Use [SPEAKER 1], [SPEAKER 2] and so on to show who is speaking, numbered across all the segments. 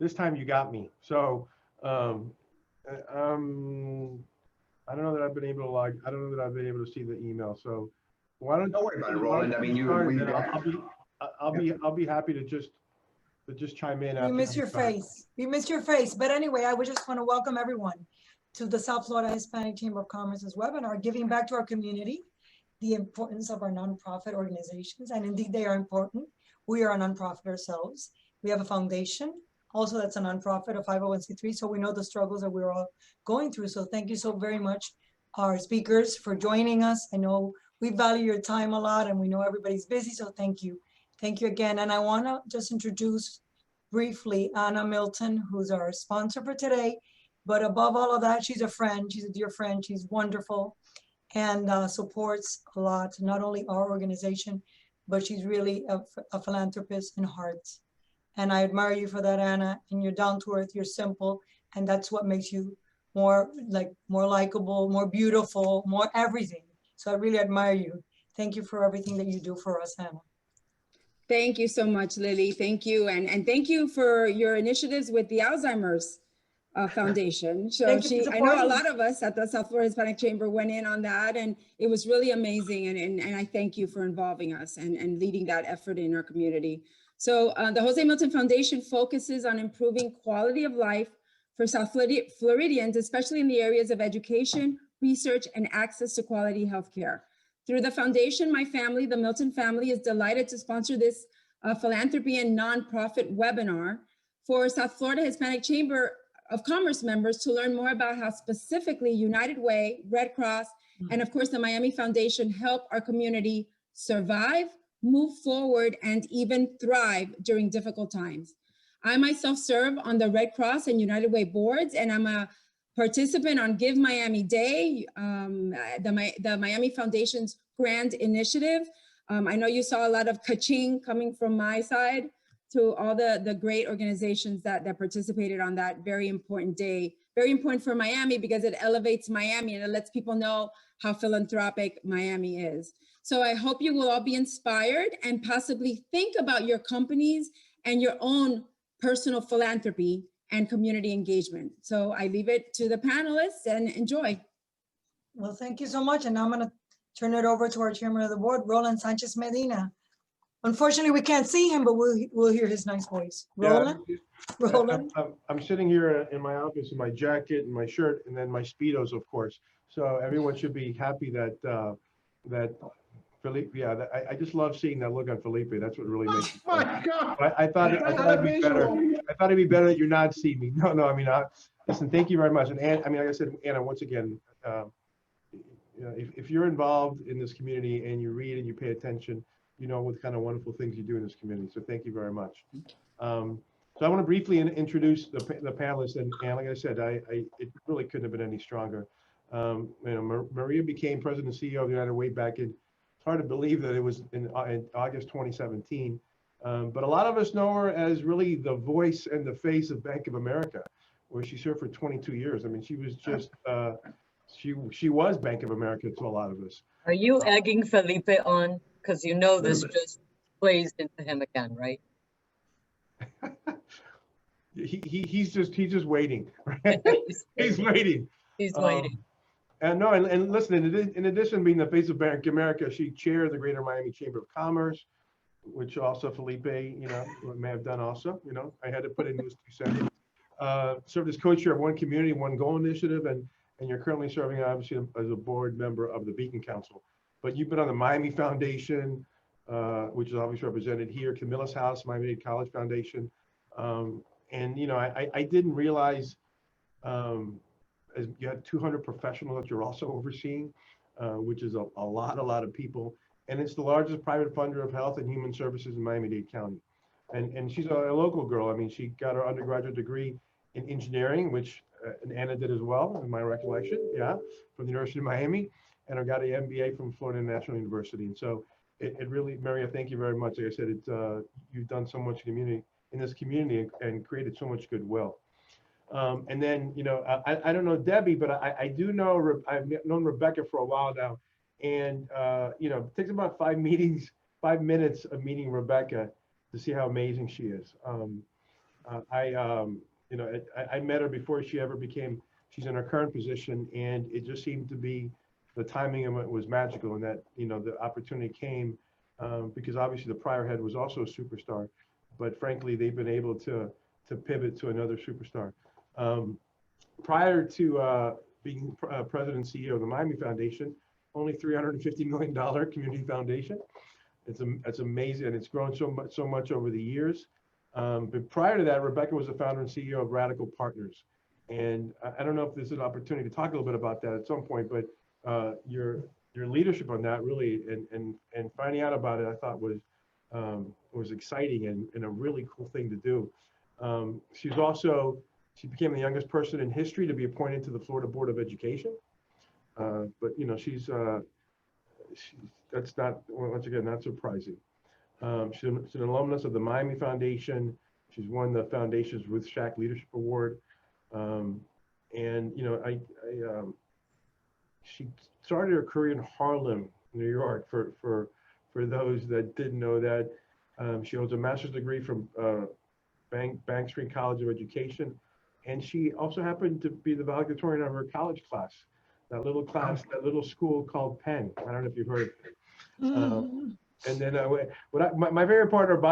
[SPEAKER 1] this time you got me. So, I don't know that I've been able to log. I don't know that I've been able to see the email. So,
[SPEAKER 2] Don't worry about it, Roland. I mean,
[SPEAKER 1] I'll be happy to just chime in.
[SPEAKER 3] We miss your face. We miss your face. But anyway, I would just want to welcome everyone to the South Florida Hispanic Chamber of Commerce's webinar, Giving Back to Our Community, the importance of our nonprofit organizations. And indeed, they are important. We are a nonprofit ourselves. We have a foundation, also that's a nonprofit, a 501c3. So we know the struggles that we're all going through. So thank you so very much, our speakers, for joining us. I know we value your time a lot and we know everybody's busy. So thank you. Thank you again. And I want to just introduce briefly Anna Milton, who's our sponsor for today. But above all of that, she's a friend. She's a dear friend. She's wonderful and supports a lot, not only our organization, but she's really a philanthropist in heart. And I admire you for that, Anna. And you're down to earth, you're simple. And that's what makes you more likable, more beautiful, more everything. So I really admire you. Thank you for everything that you do for us, Anna.
[SPEAKER 4] Thank you so much, Lily. Thank you. And thank you for your initiatives with the Alzheimer's Foundation. So I know a lot of us at the South Florida Hispanic Chamber went in on that, and it was really amazing. And I thank you for involving us and leading that effort in our community. So the Jose Milton Foundation focuses on improving quality of life for South Floridians, especially in the areas of education, research, and access to quality healthcare. Through the foundation, my family, the Milton family, is delighted to sponsor this philanthropy and nonprofit webinar for South Florida Hispanic Chamber of Commerce members to learn more about how specifically United Way, Red Cross, and of course the Miami Foundation help our community survive, move forward, and even thrive during difficult times. I myself serve on the Red Cross and United Way boards, and I'm a participant on Give Miami-Dade, the Miami Foundation's grand initiative. I know you saw a lot of ka-ching coming from my side to all the great organizations that participated on that very important day. Very important for Miami because it elevates Miami and it lets people know how philanthropic Miami is. So I hope you will all be inspired and possibly think about your companies and your own personal philanthropy and community engagement. So I leave it to the panelists and enjoy.
[SPEAKER 3] Well, thank you so much. And now I'm going to turn it over to our chairman of the board, Roland Sanchez Medina. Unfortunately, we can't see him, but we'll hear his nice voice. Roland?
[SPEAKER 1] Yeah,
[SPEAKER 3] Roland?
[SPEAKER 1] I'm sitting here in my office in my jacket and my shirt and then my Speedos, of course. So everyone should be happy that Felipe, yeah, I just love seeing that look on Felipe. That's what really makes me.
[SPEAKER 2] Oh my God.
[SPEAKER 1] I thought it'd be better. I thought it'd be better that you not see me. No, I mean, listen, thank you very much. And I mean, like I said, Anna, once again, you know, if you're involved in this community and you read and you pay attention, you know what kind of wonderful things you do in this community. So thank you very much. So I want to briefly introduce the panelists, and like I said, it really couldn't have been any stronger. You know, Maria became president and CEO of the United Way back in. It's hard to believe that it was in August 2017, but a lot of us know her as really the voice and the face of Bank of America, where she served for 22 years. I mean, she was just she was Bank of America to a lot of us.
[SPEAKER 5] Are you egging Felipe on? Because you know this just plays into him again, right?
[SPEAKER 1] He's just waiting. Right? He's waiting.
[SPEAKER 5] He's waiting.
[SPEAKER 1] And no, and listen, in addition to being the face of Bank of America, she chaired the Greater Miami Chamber of Commerce, which also Felipe, you know, may have done also. You know, I had to put in those 2 cents. Served as co-chair of One Community, One Goal initiative, and you're currently serving obviously as a board member of the Beacon Council. But you've been on the Miami Foundation, which is obviously represented here, Camilla's House, Miami-Dade College Foundation. And, you know, I didn't realize as you had 200 professionals that you're also overseeing, which is a lot of people. And it's the largest private funder of health and human services in Miami-Dade County. And she's a local girl. I mean, she got her undergraduate degree in engineering, which Anna did as well, in my recollection, yeah, from the University of Miami, and I got an MBA from Florida National University. And so it really, Maria, thank you very much. Like I said, you've done so much in this community and created so much goodwill. And then, you know, I don't know Debbie, but I do know, I've known Rebecca for a while now. And, you know, it takes about 5 minutes of meeting Rebecca to see how amazing she is. I met her before she ever became, she's in her current position, and it just seemed to be, the timing of it was magical, and that, the opportunity came because obviously the prior head was also a superstar, but frankly, they've been able to pivot to another superstar. Prior to being president and CEO of the Miami Foundation, only $350 million community foundation. It's amazing, and it's grown so much over the years. But prior to that, Rebecca was the founder and CEO of Radical Partners. And I don't know if there's an opportunity to talk a little bit about that at some point, but your leadership on that really, and finding out about it, I thought was exciting and a really cool thing to do. She became the youngest person in history to be appointed to the Florida Board of Education. But that's not, once again, not surprising. She's an alumnus of the Miami Foundation. She's won the foundation's Ruth Shack Leadership Award. She started her career in Harlem, New York, for those that didn't know that. She holds a master's degree from Bank Street College of Education. And she also happened to be the valedictorian of her college class, that little school called Penn. I don't know if you've heard of it. And then my favorite part of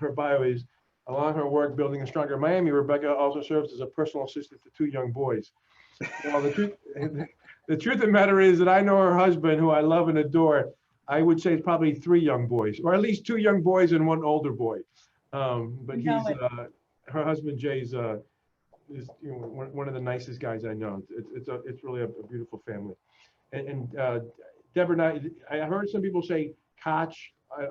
[SPEAKER 1] her bio is, along her work building a stronger Miami, Rebecca also serves as a personal assistant to 2 young boys. Well, the truth of the matter is that I know her husband, who I love and adore. I would say it's probably 3 young boys, or at least 2 young boys and 1 older boy. But her husband Jay's is one of the nicest guys I know. It's really a beautiful family. And Deborah, I heard some people say Koch.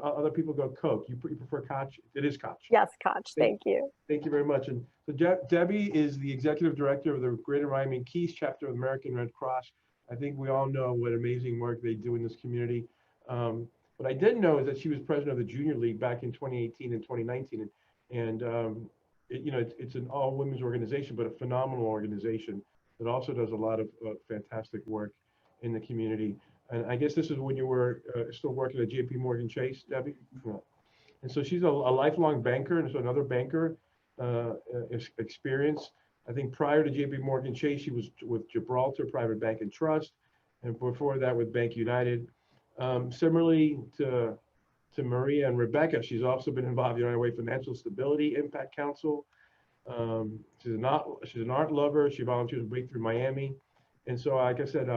[SPEAKER 1] Other people go Coke. You prefer Koch? It is Koch.
[SPEAKER 6] Yes, Koch. Thank you.
[SPEAKER 1] Thank you very much. And so Debbie is the executive director of the Greater Miami Keys chapter of the American Red Cross. I think we all know what amazing work they do in this community. What I didn't know is that she was president of the Junior League back in 2018 and 2019. And it's an all women's organization, but a phenomenal organization that also does a lot of fantastic work in the community. And I guess this is when you were still working at JP Morgan Chase, Debbie? Yeah. And so she's a lifelong banker, and so another banker experience. I think prior to JP Morgan Chase, she was with Gibraltar Private Bank and Trust, and before that with Bank United. Similarly to Maria and Rebecca, she's also been involved in United Way Financial Stability Impact Council. She's an art lover. She volunteers with Breakthrough Miami. And so, like I said,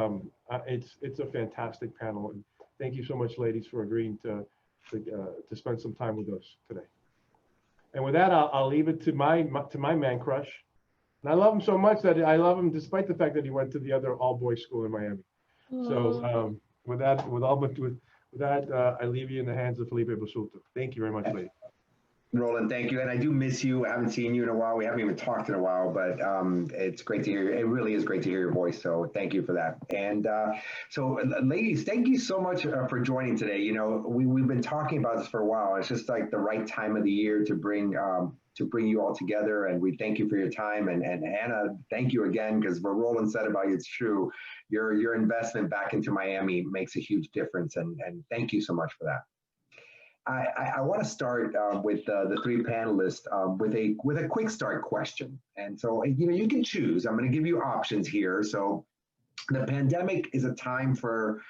[SPEAKER 1] it's a fantastic panel. And thank you so much, ladies, for agreeing to spend some time with us today. And with that, I'll leave it to my man crush. And I love him so much that I love him despite the fact that he went to the other all-boys school in Miami. So with that, I leave you in the hands of Felipe Basulto. Thank you very much, ladies.
[SPEAKER 2] Roland, thank you. And I do miss you. I haven't seen you in a while. We haven't even talked in a while, but it's great to hear. It really is great to hear your voice. So thank you for that. And so ladies, thank you so much for joining today. We've been talking about this for a while. It's just like the right time of the year to bring you all together. And we thank you for your time. And Anna, thank you again, because what Roland said about you, it's true. Your investment back into Miami makes a huge difference. And thank you so much for that. I want to start with the 3 panelists with a quick start question. And so, you can choose. I'm going to give you options here. So the pandemic is a time for,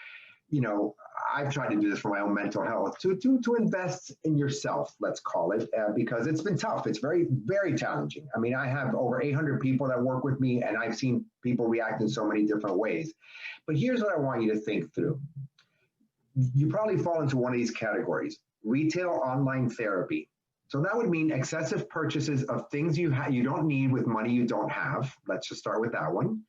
[SPEAKER 2] I've tried to do this for my own mental health, to invest in yourself, let's call it, because it's been tough. It's very, very challenging. I mean, I have over 800 people that work with me, and I've seen people react in so many different ways. But here's what I want you to think through. You probably fall into one of these categories: retail online therapy. So that would mean excessive purchases of things you don't need with money you don't have. Let's just start with that one.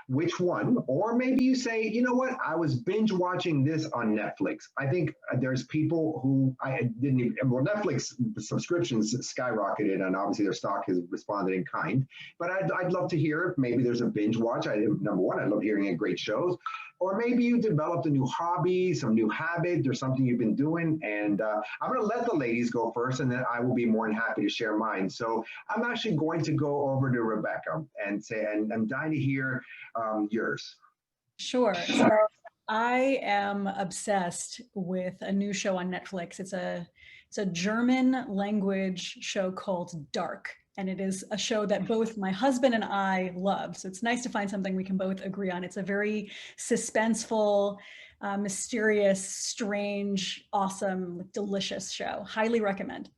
[SPEAKER 2] Which one? Or maybe you say, you know what? I was binge watching this on Netflix. I think there's people who Netflix subscriptions skyrocketed, and obviously their stock has responded in kind. But I'd love to hear if maybe there's a binge watch. Number one, I love hearing great shows. Or maybe you developed a new hobby, some new habit, or something you've been doing. And I'm going to let the ladies go first, and then I will be more than happy to share mine. So I'm actually going to go over to Rebecca and say, and I'm dying to hear yours.
[SPEAKER 7] Sure. So I am obsessed with a new show on Netflix. It's a German language show called Dark. and it is a show that both my husband and I love. So it's nice to find something we can both agree on. It's a very suspenseful, mysterious, strange, awesome, delicious show. Highly recommend.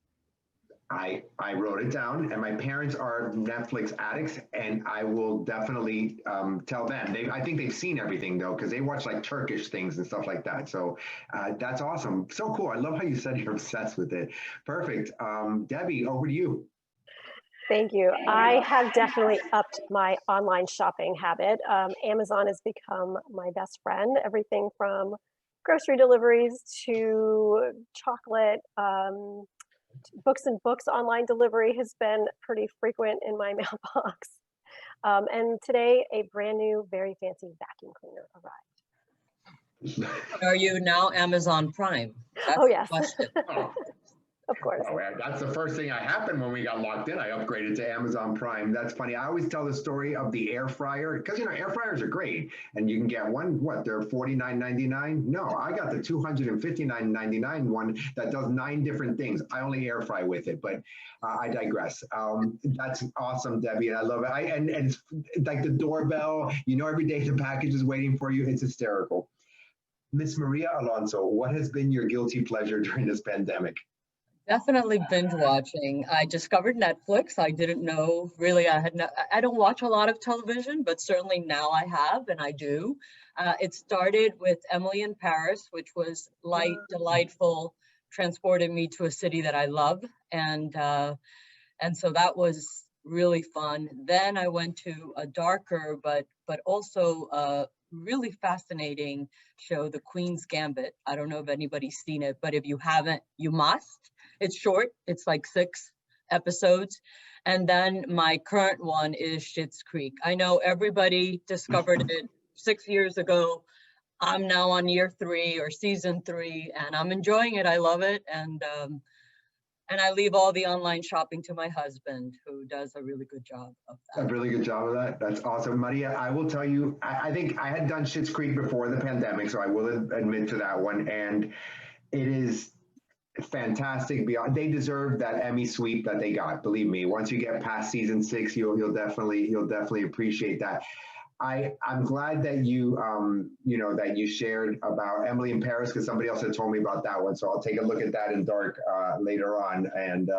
[SPEAKER 2] I wrote it down, and my parents are Netflix addicts, and I will definitely tell them. I think they've seen everything though, because they watch like Turkish things and stuff like that. So that's awesome. So cool. I love how you said you're obsessed with it. Perfect. Debbie, over to you.
[SPEAKER 6] Thank you. I have definitely upped my online shopping habit. Amazon has become my best friend. Everything from grocery deliveries to chocolate, books and books online delivery has been pretty frequent in my mailbox. And today, a brand new, very fancy vacuum cleaner arrived.
[SPEAKER 5] Are you now Amazon Prime? That's
[SPEAKER 6] Oh, yes.
[SPEAKER 5] the question.
[SPEAKER 6] Of course.
[SPEAKER 2] Oh, that's the first thing that happened when we got locked in. I upgraded to Amazon Prime. That's funny. I always tell the story of the air fryer because, you know, air fryers are great. And you can get one, what, they're $49.99? No, I got the $259.99 one that does 9 different things. I only air fry with it, but I digress. That's awesome, Debbie. And I love it. And it's like the doorbell, you know, every day the package is waiting for you. It's hysterical. Miss Maria Alonso, what has been your guilty pleasure during this pandemic?
[SPEAKER 5] Definitely binge watching. I discovered Netflix. I didn't know really. I don't watch a lot of television, but certainly now I have, and I do. It started with Emily in Paris, which was light, delightful, transported me to a city that I love, and so that was really fun. Then I went to a darker, but also really fascinating show, The Queen's Gambit. I don't know if anybody's seen it, but if you haven't, you must. It's short, it's like 6 episodes. And then my current one is Schitt's Creek. I know everybody discovered it 6 years ago. I'm now on year 3 or season 3, and I'm enjoying it. I love it. And I leave all the online shopping to my husband, who does a really good job of that.
[SPEAKER 2] A really good job of that. That's awesome. Maria, I will tell you, I think I had done Schitt's Creek before the pandemic, so I will admit to that one. And it is fantastic. Beyond, they deserve that Emmy sweep that they got. Believe me, once you get past season 6, you'll definitely appreciate that. I'm glad that you that you shared about Emily in Paris, because somebody else had told me about that one. So I'll take a look at that in dark later on, and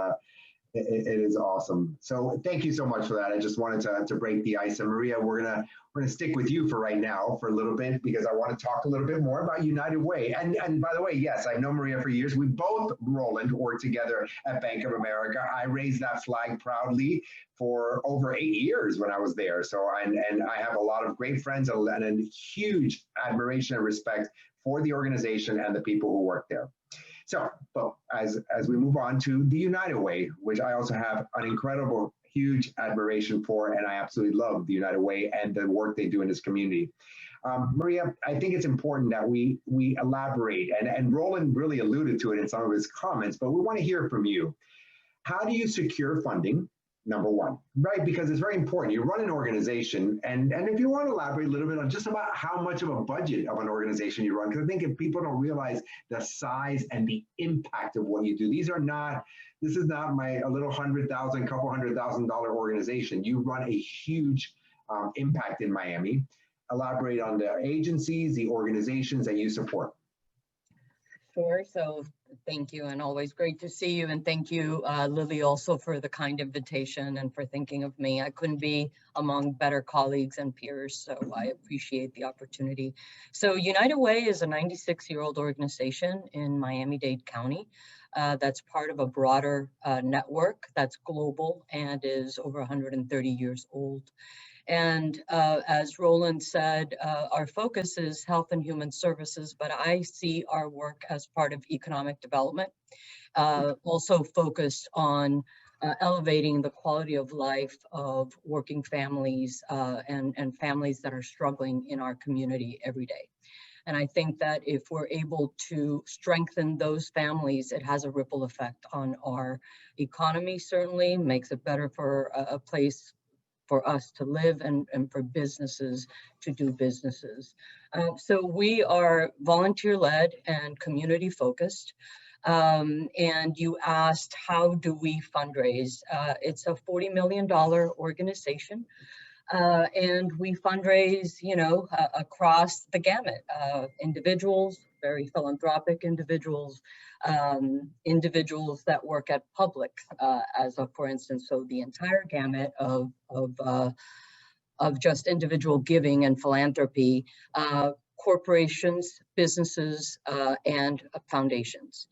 [SPEAKER 2] it is awesome. So thank you so much for that. I just wanted to break the ice. And Maria, we're gonna stick with you for right now for a little bit, because I want to talk a little bit more about United Way. And by the way, yes, I've known Maria for years. We both, Roland, worked together at Bank of America. I raised that flag proudly for over 8 years when I was there. So and I have a lot of great friends and a huge admiration and respect for the organization and the people who work there. So, but as we move on to the United Way, which I also have an incredible, huge admiration for, and I absolutely love the United Way and the work they do in this community. Maria, I think it's important that we elaborate, and Roland really alluded to it in some of his comments, but we want to hear from you. How do you secure funding? Number one, right? Because it's very important. You run an organization, and if you want to elaborate a little bit on just about how much of a budget of an organization you run, because I think if people don't realize the size and the impact of what you do, this is not a little $100,000, couple $100,000 organization. You run a huge impact in Miami. Elaborate on the agencies, the organizations that you support.
[SPEAKER 5] Sure. So thank you, and always great to see you. And thank you, Lily, also for the kind invitation and for thinking of me. I couldn't be among better colleagues and peers, so I appreciate the opportunity. So United Way is a 96-year-old organization in Miami-Dade County that's part of a broader network that's global and is over 130 years old. And as Roland said, our focus is health and human services, but I see our work as part of economic development, also focused on elevating the quality of life of working families and families that are struggling in our community every day. And I think that if we're able to strengthen those families, it has a ripple effect on our economy, certainly makes it better for a place for us to live and for businesses to do businesses. So we are volunteer-led and community-focused. And you asked, how do we fundraise? It's a $40 million organization. And we fundraise, across the gamut, individuals, very philanthropic individuals, individuals that work at Publix, for instance, so the entire gamut of just individual giving and philanthropy, corporations, businesses, and foundations.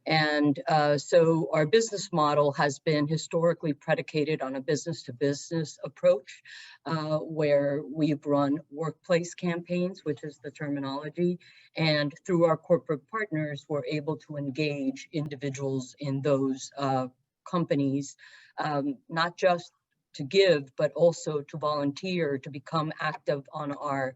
[SPEAKER 5] And so our business model has been historically predicated on a business-to-business approach, where we've run workplace campaigns, which is the terminology. And through our corporate partners, we're able to engage individuals in those companies, not just to give, but also to volunteer, to become active on our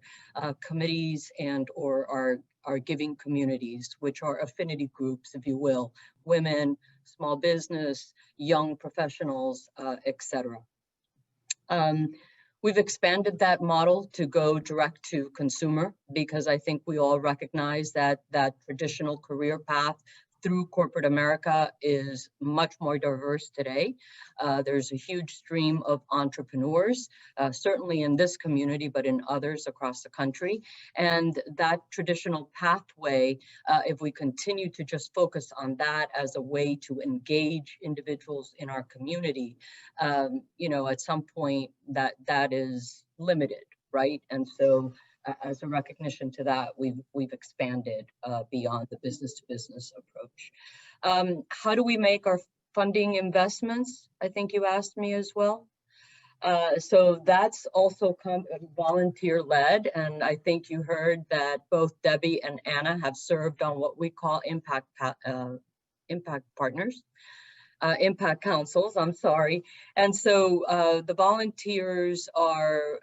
[SPEAKER 5] committees and or our giving communities, which are affinity groups, if you will, women, small business, young professionals, etc. We've expanded that model to go direct to consumer, because I think we all recognize that traditional career path through corporate America is much more diverse today. There's a huge stream of entrepreneurs, certainly in this community, but in others across the country. And that traditional pathway, if we continue to just focus on that as a way to engage individuals in our community, at some point that is limited, right? And so as a recognition to that, we've expanded beyond the business-to-business approach. How do we make our funding investments? I think you asked me as well. So that's also volunteer-led, and I think you heard that both Debbie and Anna have served on what we call impact partners. Impact councils, I'm sorry. And so the volunteers are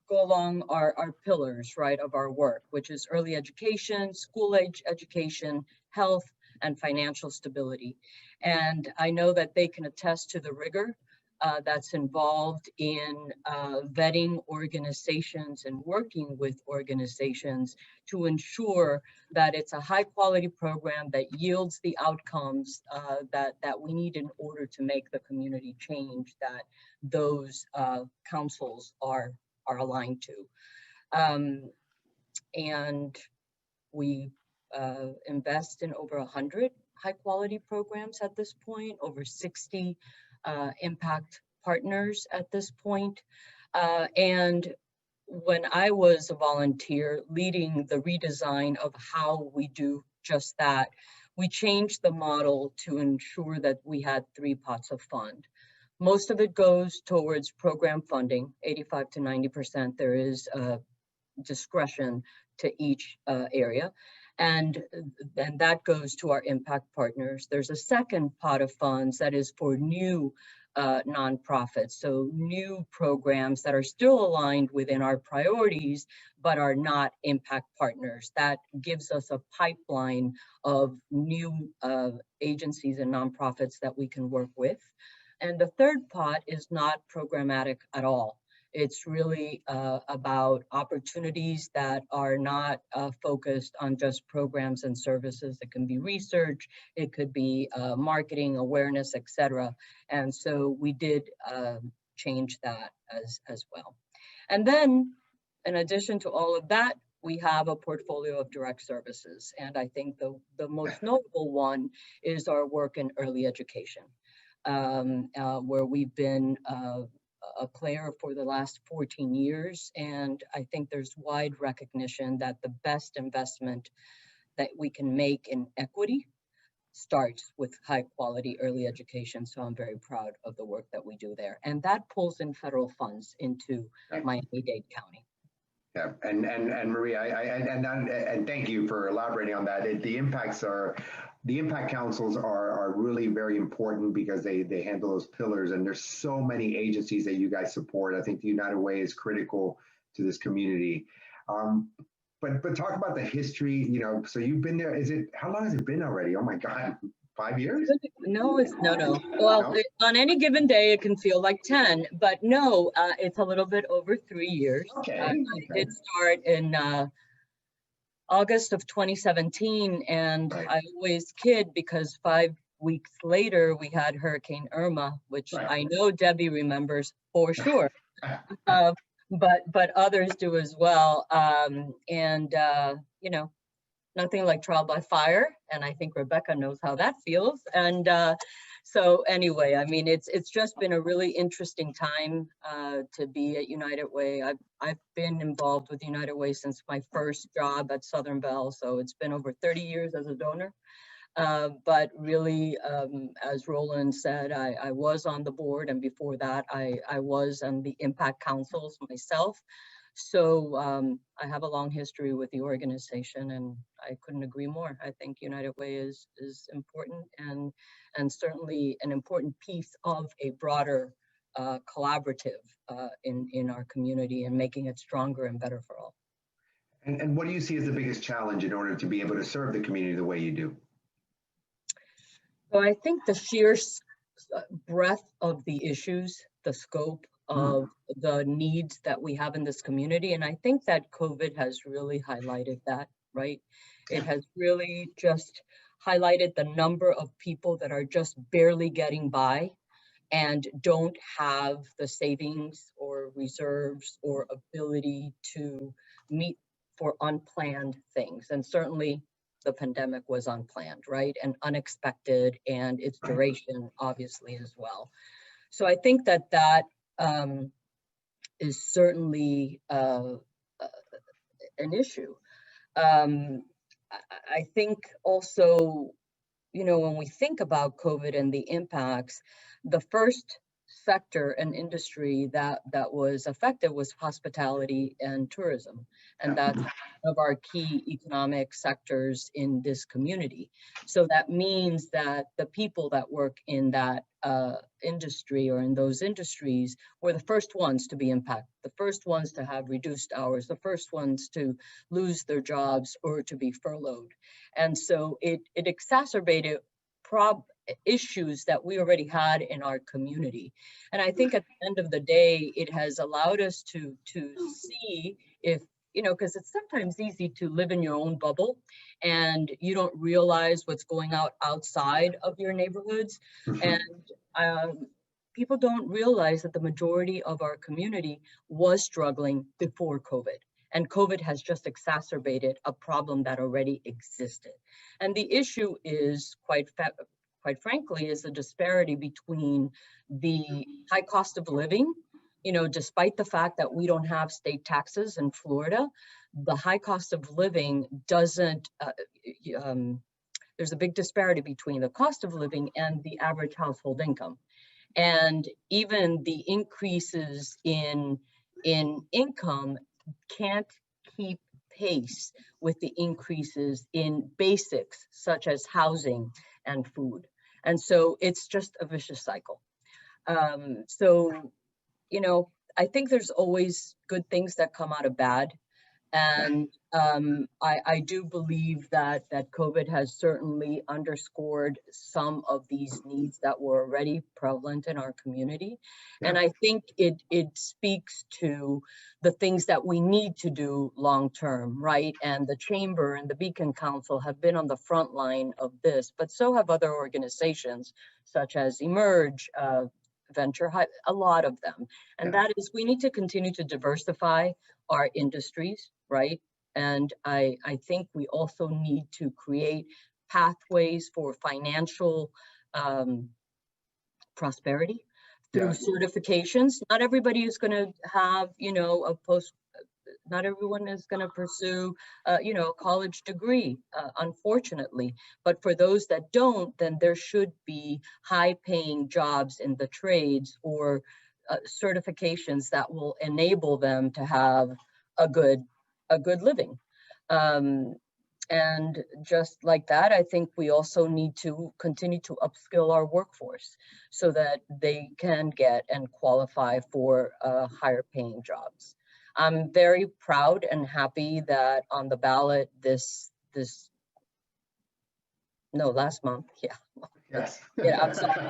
[SPEAKER 5] go along our pillars, right, of our work, which is early education, school-age education, health, and financial stability. And I know that they can attest to the rigor that's involved in vetting organizations and working with organizations to ensure that it's a high-quality program that yields the outcomes that we need in order to make the community change that those councils are aligned to. And we invest in over 100 high-quality programs at this point, over 60 impact partners at this point. And when I was a volunteer leading the redesign of how we do just that, we changed the model to ensure that we had 3 pots of fund. Most of it goes towards program funding, 85 to 90%. There is discretion to each area. And then that goes to our impact partners. There's a second pot of funds that is for new nonprofits. So new programs that are still aligned within our priorities, but are not impact partners. That gives us a pipeline of new agencies and nonprofits that we can work with. And the third pot is not programmatic at all. It's really about opportunities that are not focused on just programs and services. It can be research, it could be marketing, awareness, etc. And so we did change that as well. And then, in addition to all of that, we have a portfolio of direct services. And I think the most notable one is our work in early education, where we've been a player for the last 14 years. And I think there's wide recognition that the best investment that we can make in equity starts with high quality early education. So I'm very proud of the work that we do there. And that pulls in federal funds into Miami-Dade County.
[SPEAKER 2] Yeah, and Maria, and thank you for elaborating on that. The impact councils are really very important because they handle those pillars, and there's so many agencies that you guys support. I think the United Way is critical to this community. But talk about the history, so you've been there, how long has it been already? Oh my God, 5 years?
[SPEAKER 5] No. Well, no? On any given day, it can feel like 10, but no, it's a little bit over 3 years.
[SPEAKER 2] Okay.
[SPEAKER 5] I did start in August of 2017, and
[SPEAKER 2] Right.
[SPEAKER 5] I always kid because 5 weeks later we had Hurricane Irma, which
[SPEAKER 2] Right.
[SPEAKER 5] I know Debbie remembers for sure, but others do as well. You know, nothing like trial by fire, and I think Rebecca knows how that feels. And so anyway, I mean, it's just been a really interesting time to be at United Way. I've been involved with United Way since my first job at Southern Bell, so it's been over 30 years as a donor. But really, as Roland said, I was on the board, and before that, I was on the impact councils myself. So I have a long history with the organization, and I couldn't agree more. I think United Way is important, and certainly an important piece of a broader collaborative in our community, and making it stronger and better for all.
[SPEAKER 2] And what do you see as the biggest challenge in order to be able to serve the community the way you do?
[SPEAKER 5] So I think the sheer breadth of the issues, the scope of the needs that we have in this community. And I think that COVID has really highlighted that, right? It has really just highlighted the number of people that are just barely getting by and don't have the savings or reserves or ability to meet for unplanned things. And certainly the pandemic was unplanned, right? And unexpected, and its duration obviously as well. So I think that is certainly an issue. I think also, you know, when we think about COVID and the impacts, the first sector and industry that was affected was hospitality and tourism. And that's one of our key economic sectors in this community. So that means that the people that work in that industry or in those industries were the first ones to be impacted, the first ones to have reduced hours, the first ones to lose their jobs or to be furloughed. And so it exacerbated issues that we already had in our community. And I think at the end of the day, it has allowed us to see if, you know, because it's sometimes easy to live in your own bubble and you don't realize what's going outside of your neighborhoods. And people don't realize that the majority of our community was struggling before COVID. And COVID has just exacerbated a problem that already existed. And the issue is quite frankly, is the disparity between the high cost of living. You know, despite the fact that we don't have state taxes in Florida, the high cost of living doesn't, there's a big disparity between the cost of living and the average household income. And even the increases in income can't keep pace with the increases in basics such as housing and food. And so it's just a vicious cycle. So, you know, I think there's always good things that come out of bad. And I do believe that COVID has certainly underscored some of these needs that were already prevalent in our community. And I think it speaks to the things that we need to do long term, right? And the Chamber and the Beacon Council have been on the front line of this, but so have other organizations such as Emerge, Venture, a lot of them. And that is, we need to continue to diversify our industries, right? And I think we also need to create pathways for financial prosperity through certifications. Not everybody is going to have, you know, not everyone is going to pursue, you know, a college degree, unfortunately. But for those that don't, then there should be high-paying jobs in the trades or certifications that will enable them to have a good living. And just like that, I think we also need to continue to upskill our workforce so that they can get and qualify for higher paying jobs. I'm very proud and happy that on the ballot last month,
[SPEAKER 2] Yes.
[SPEAKER 5] Yeah, absolutely.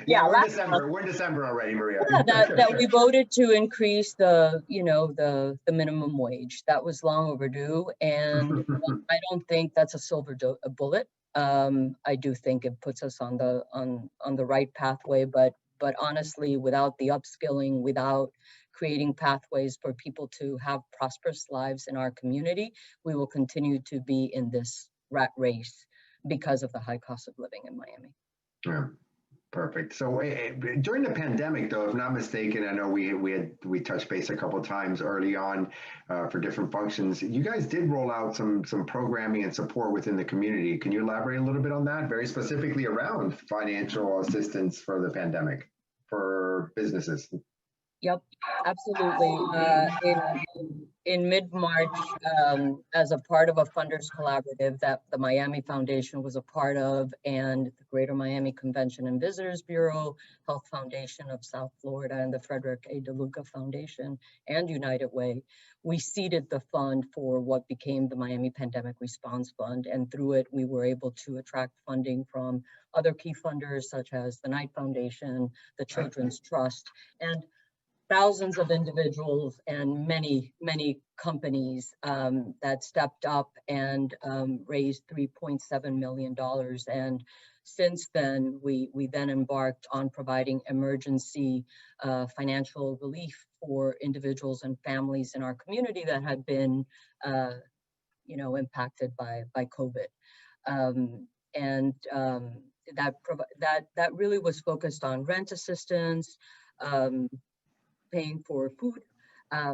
[SPEAKER 2] Yeah, we're in
[SPEAKER 5] last
[SPEAKER 2] December.
[SPEAKER 5] month.
[SPEAKER 2] We're in December already, Maria.
[SPEAKER 5] Yeah, that we voted to increase the, you know, the minimum wage. That was long overdue, and I don't think that's a silver bullet. I do think it puts us on the right pathway, but honestly, without the upskilling, without creating pathways for people to have prosperous lives in our community, we will continue to be in this rat race because of the high cost of living in Miami.
[SPEAKER 2] Yeah, perfect. So during the pandemic, though, if not mistaken, I know we touched base a couple of times early on for different functions. You guys did roll out some programming and support within the community. Can you elaborate a little bit on that, very specifically around financial assistance for the pandemic for businesses?
[SPEAKER 5] Yep, absolutely. In mid-March, as a part of a funders collaborative that the Miami Foundation was a part of, and the Greater Miami Convention and Visitors Bureau, Health Foundation of South Florida, and the Frederick A. DeLuca Foundation and United Way, we seeded the fund for what became the Miami Pandemic Response Fund. And through it, we were able to attract funding from other key funders such as the Knight Foundation, the Children's Trust, and thousands of individuals and many companies that stepped up and raised $3.7 million. And since then, we then embarked on providing emergency financial relief for individuals and families in our community that had been, impacted by COVID. That really was focused on rent assistance, paying for food,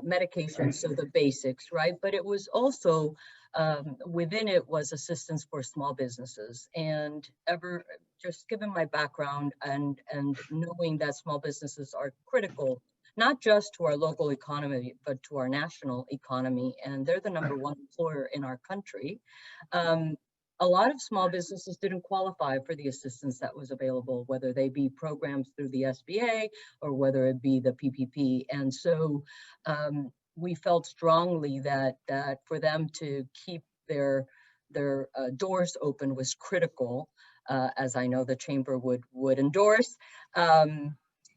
[SPEAKER 5] medication, so the basics, right? But it was also, within it was assistance for small businesses. And just given my background and knowing that small businesses are critical, not just to our local economy, but to our national economy, and they're the #1 employer in our country. A lot of small businesses didn't qualify for the assistance that was available, whether they be programs through the SBA or whether it be the PPP. And so we felt strongly that for them to keep their doors open was critical, as I know the chamber would endorse.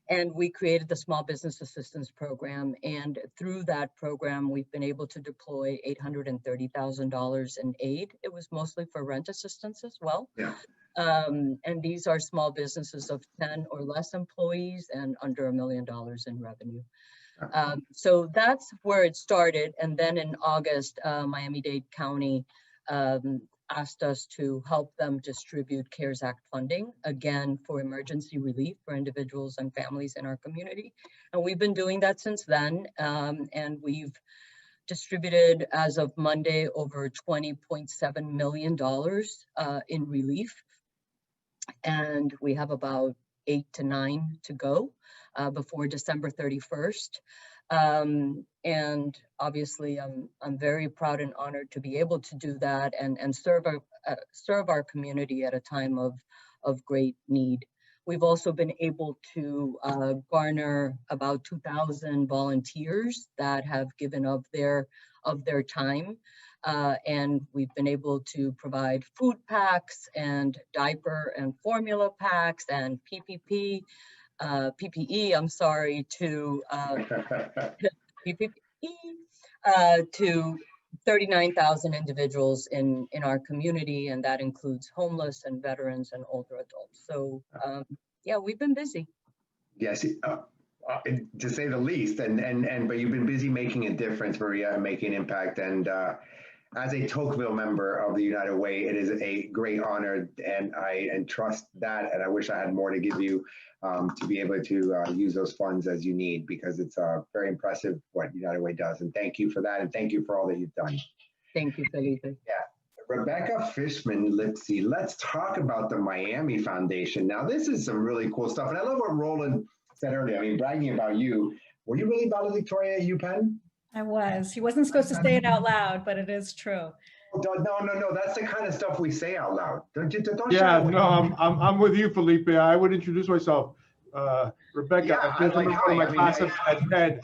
[SPEAKER 5] And we created the Small Business Assistance Program. And through that program, we've been able to deploy $830,000 in aid. It was mostly for rent assistance as well.
[SPEAKER 2] Yeah.
[SPEAKER 5] And these are small businesses of 10 or less employees and under $1 million in revenue. So that's where it started. And then in August, Miami-Dade County asked us to help them distribute CARES Act funding, again, for emergency relief for individuals and families in our community. And we've been doing that since then. And we've distributed, as of Monday, over $20.7 million in relief. And we have about 8 to 9 to go before December 31st. And obviously, I'm very proud and honored to be able to do that and serve our community at a time of great need. We've also been able to garner about 2,000 volunteers that have given of their time. And we've been able to provide food packs and diaper and formula packs and PPE, I'm sorry, to to 39,000 individuals in our community, and that includes homeless and veterans and older adults. So yeah, we've been busy.
[SPEAKER 2] Yes, to say the least, but you've been busy making a difference, Maria, and making an impact. And as a Tocqueville member of the United Way, it is a great honor, and I trust that, and I wish I had more to give you to be able to use those funds as you need, because it's very impressive what United Way does. And thank you for that, and thank you for all that you've done.
[SPEAKER 5] Thank you, Felipe.
[SPEAKER 2] Yeah. Rebecca Fishman-Lipsy, let's talk about the Miami Foundation. Now, this is some really cool stuff, and I love what Roland said earlier. I mean, bragging about you. Were you really valedictorian at UPenn?
[SPEAKER 7] I was. He wasn't supposed to say it out loud, but it is true.
[SPEAKER 2] No. That's the kind of stuff we say out loud. Don't
[SPEAKER 1] Yeah, no, I'm with you, Felipe. I would introduce myself. Rebecca,
[SPEAKER 2] Yeah,
[SPEAKER 1] I just remember one of my class at Penn.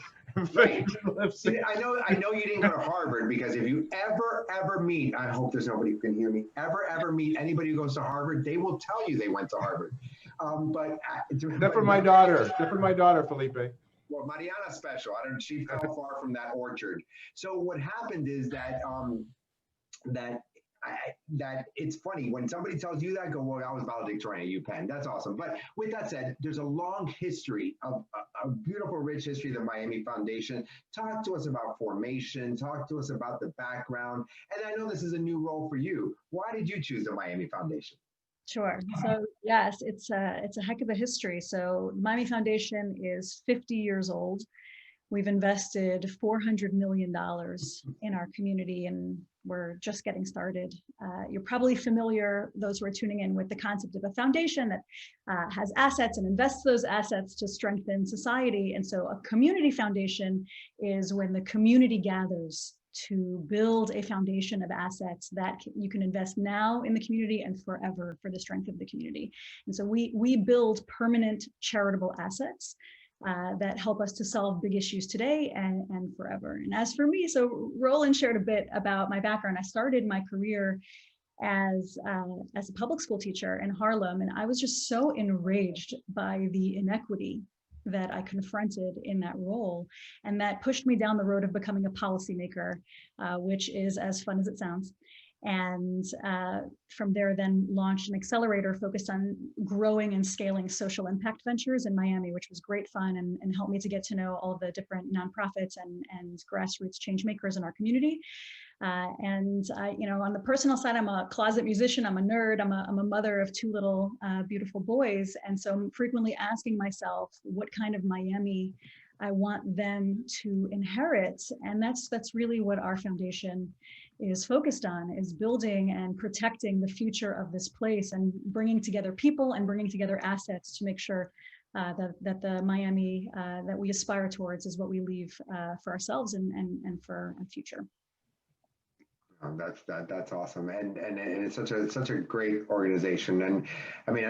[SPEAKER 2] Right. See, I know you didn't go to Harvard, because if you ever meet, I hope there's nobody who can hear me, ever meet anybody who goes to Harvard, they will tell you they went to Harvard.
[SPEAKER 1] Except for my daughter, Felipe.
[SPEAKER 2] Well, Mariana's special. I don't. She fell far from that orchard. So what happened is that that it's funny when somebody tells you that, go, well, I was valedictorian at UPenn. That's awesome. But with that said, there's a long history of a beautiful, rich history of the Miami Foundation. Talk to us about formation. Talk to us about the background. And I know this is a new role for you. Why did you choose the Miami Foundation?
[SPEAKER 7] Sure. So yes, it's a heck of a history. So Miami Foundation is 50 years old. We've invested $400 million in our community, and we're just getting started. You're probably familiar, those who are tuning in, with the concept of a foundation that has assets and invests those assets to strengthen society. And so a community foundation is when the community gathers to build a foundation of assets that you can invest now in the community and forever for the strength of the community. And so we build permanent charitable assets that help us to solve big issues today and forever. And as for me, so Roland shared a bit about my background. I started my career as a public school teacher in Harlem, and I was just so enraged by the inequity that I confronted in that role. And that pushed me down the road of becoming a policymaker, which is as fun as it sounds. And from there, then launched an accelerator focused on growing and scaling social impact ventures in Miami, which was great fun and helped me to get to know all the different nonprofits and grassroots change makers in our community. You know, on the personal side, I'm a closet musician, I'm a nerd, I'm a mother of two little beautiful boys. And so I'm frequently asking myself what kind of Miami I want them to inherit. And that's really what our foundation is focused on, is building and protecting the future of this place and bringing together people and bringing together assets to make sure that the Miami that we aspire towards is what we leave for ourselves and for our future.
[SPEAKER 2] That's awesome, and it's such a great organization. And I mean,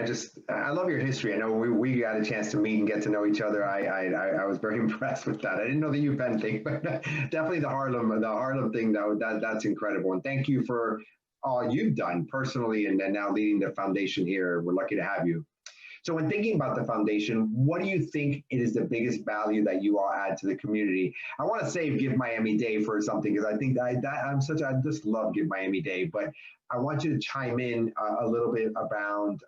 [SPEAKER 2] I love your history. I know we got a chance to meet and get to know each other. I was very impressed with that. I didn't know the UPenn thing, but definitely the Harlem thing. That's incredible. And thank you for all you've done personally, and then now leading the foundation here. We're lucky to have you. So when thinking about the foundation, what do you think is the biggest value that you all add to the community? I want to say Give Miami-Dade for something, because I think I just love Give Miami-Dade, but I want you to chime in a little bit around,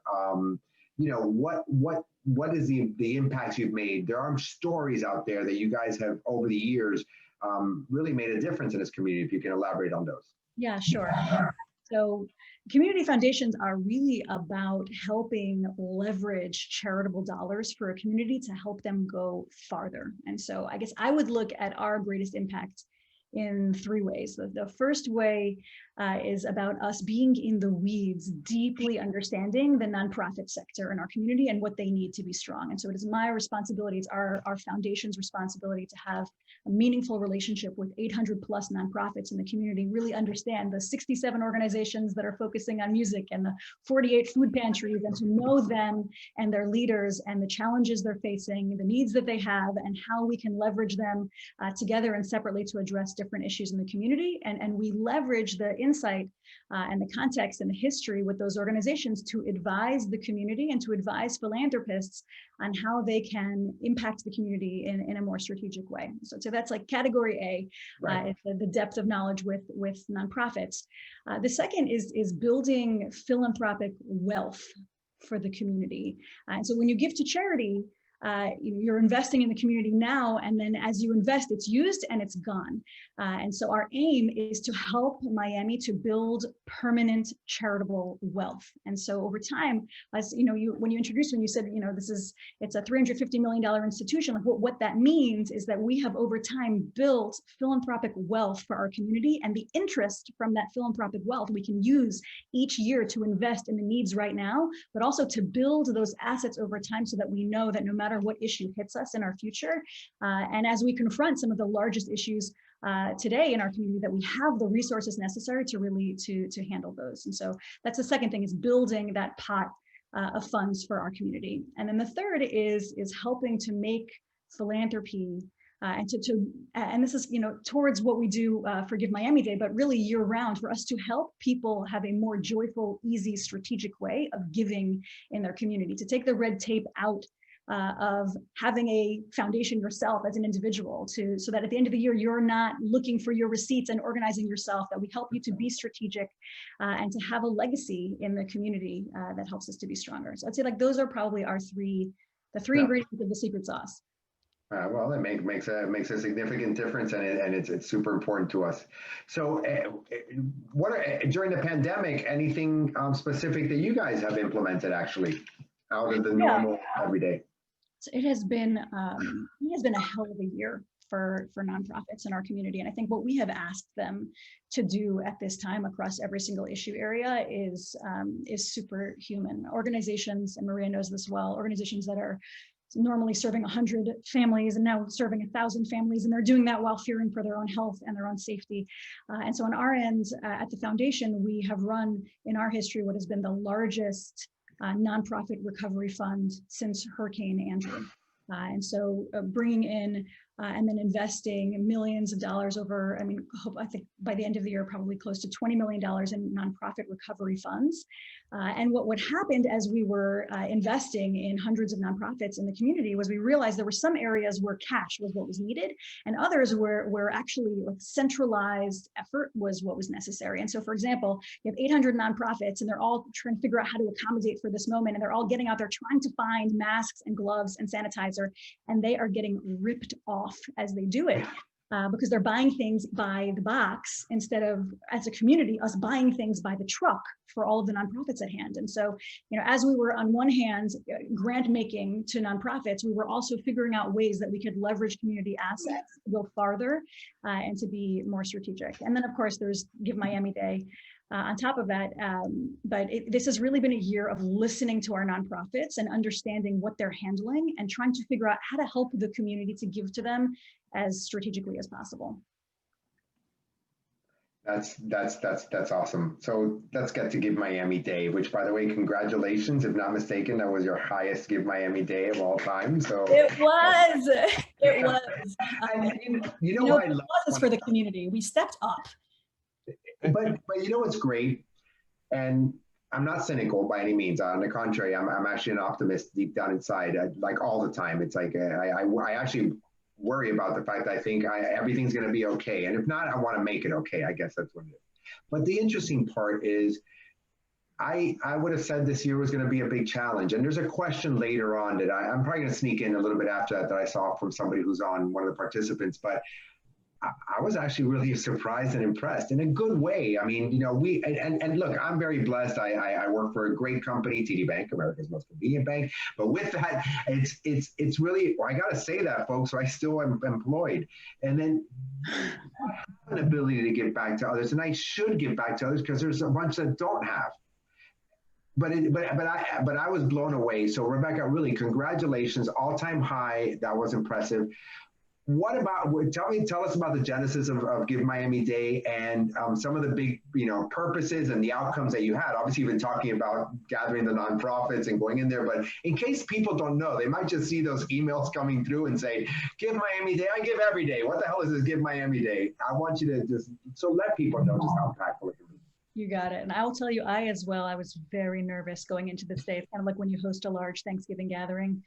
[SPEAKER 2] you know, what is the impacts you've made? There are stories out there that you guys have over the years really made a difference in this community. If you can elaborate on those.
[SPEAKER 7] Yeah, sure. So community foundations are really about helping leverage charitable dollars for a community to help them go farther. And so I guess I would look at our greatest impact in three ways. The first way is about us being in the weeds, deeply understanding the nonprofit sector in our community and what they need to be strong. And so it is my responsibility, it's our foundation's responsibility to have a meaningful relationship with 800 plus nonprofits in the community, really understand the 67 organizations that are focusing on music and the 48 food pantries, and to know them and their leaders and the challenges they're facing, the needs that they have, and how we can leverage them together and separately to address different issues in the community. And we leverage the insight and the context and the history with those organizations to advise the community and to advise philanthropists on how they can impact the community in a more strategic way. So that's like category A, right. The depth of knowledge with nonprofits. The second is building philanthropic wealth for the community. And so when you give to charity, you're investing in the community now, and then as you invest, it's used and it's gone. And so our aim is to help Miami to build permanent charitable wealth. And so over time, as you know, when you said, you know, it's a $350 million institution, like what that means is that we have over time built philanthropic wealth for our community, and the interest from that philanthropic wealth we can use each year to invest in the needs right now, but also to build those assets over time so that we know that no matter what issue hits us in our future, and as we confront some of the largest issues today in our community, that we have the resources necessary to really to handle those. And so that's the second thing, is building that pot of funds for our community. And then the third is helping to make philanthropy And this is, towards what we do for Give Miami-Dade, but really year round, for us to help people have a more joyful, easy, strategic way of giving in their community, to take the red tape out of having a foundation yourself as an individual, so that at the end of the year, you're not looking for your receipts and organizing yourself, that we help you to be strategic and to have a legacy in the community that helps us to be stronger. So I'd say like those are probably the three ingredients of the secret sauce.
[SPEAKER 2] Well, it makes a significant difference, and it's super important to us. So, during the pandemic, anything specific that you guys have implemented actually out of the normal everyday?
[SPEAKER 7] So it has been a hell of a year for nonprofits in our community, and I think what we have asked them to do at this time across every single issue area is superhuman. Organizations, and Maria knows this well, organizations that are normally serving 100 families and now serving 1,000 families, and they're doing that while fearing for their own health and their own safety. And so on our end, at the foundation, we have run in our history what has been the largest nonprofit recovery fund since Hurricane Andrew. And so bringing in and then investing millions of dollars over, I think by the end of the year, probably close to $20 million in nonprofit recovery funds. And what happened as we were investing in hundreds of nonprofits in the community was we realized there were some areas where cash was what was needed, and others where actually like centralized effort was what was necessary. And so, for example, you have 800 nonprofits, and they're all trying to figure out how to accommodate for this moment, and they're all getting out there trying to find masks and gloves and sanitizer, and they are getting ripped off as they do it. Because they're buying things by the box instead of, as a community, us buying things by the truck for all of the nonprofits at hand. And so, as we were on one hand grant making to nonprofits, we were also figuring out ways that we could leverage community assets to go farther and to be more strategic. And then, of course, there's Give Miami-Dade on top of that. But this has really been a year of listening to our nonprofits and understanding what they're handling and trying to figure out how to help the community to give to them as strategically as possible.
[SPEAKER 2] That's awesome. So let's get to Give Miami-Dade, which, by the way, congratulations. If not mistaken, that was your highest Give Miami-Dade of all time. So
[SPEAKER 7] it was.
[SPEAKER 2] And you know what I love?
[SPEAKER 7] It was for the community. We stepped up.
[SPEAKER 2] But you know what's great, and I'm not cynical by any means. On the contrary, I'm actually an optimist deep down inside. Like all the time, it's like I actually worry about the fact that I think everything's going to be okay, and if not, I want to make it okay. I guess that's what it is. But the interesting part is, I would have said this year was going to be a big challenge, and there's a question later on that I'm probably going to sneak in a little bit after that I saw from somebody who's on one of the participants, but I was actually really surprised and impressed in a good way. I mean, and look, I'm very blessed. I work for a great company, TD Bank, America's most convenient bank. But with that, it's really, I got to say that, folks. So I still am employed, and then I have an ability to give back to others, and I should give back to others because there's a bunch that don't have. But I was blown away. So Rebecca, really, congratulations, all-time high. That was impressive. What about, tell us about the genesis of Give Miami-Dade and some of the big, purposes and the outcomes that you had. Obviously, you've been talking about gathering the nonprofits and going in there, but in case people don't know, they might just see those emails coming through and say, Give Miami-Dade, I give every day. What the hell is this Give Miami-Dade? I want you to so let people know just how impactful it can be.
[SPEAKER 7] You got it. And I will tell you, I was very nervous going into this day. It's kind of like when you host a large Thanksgiving gathering,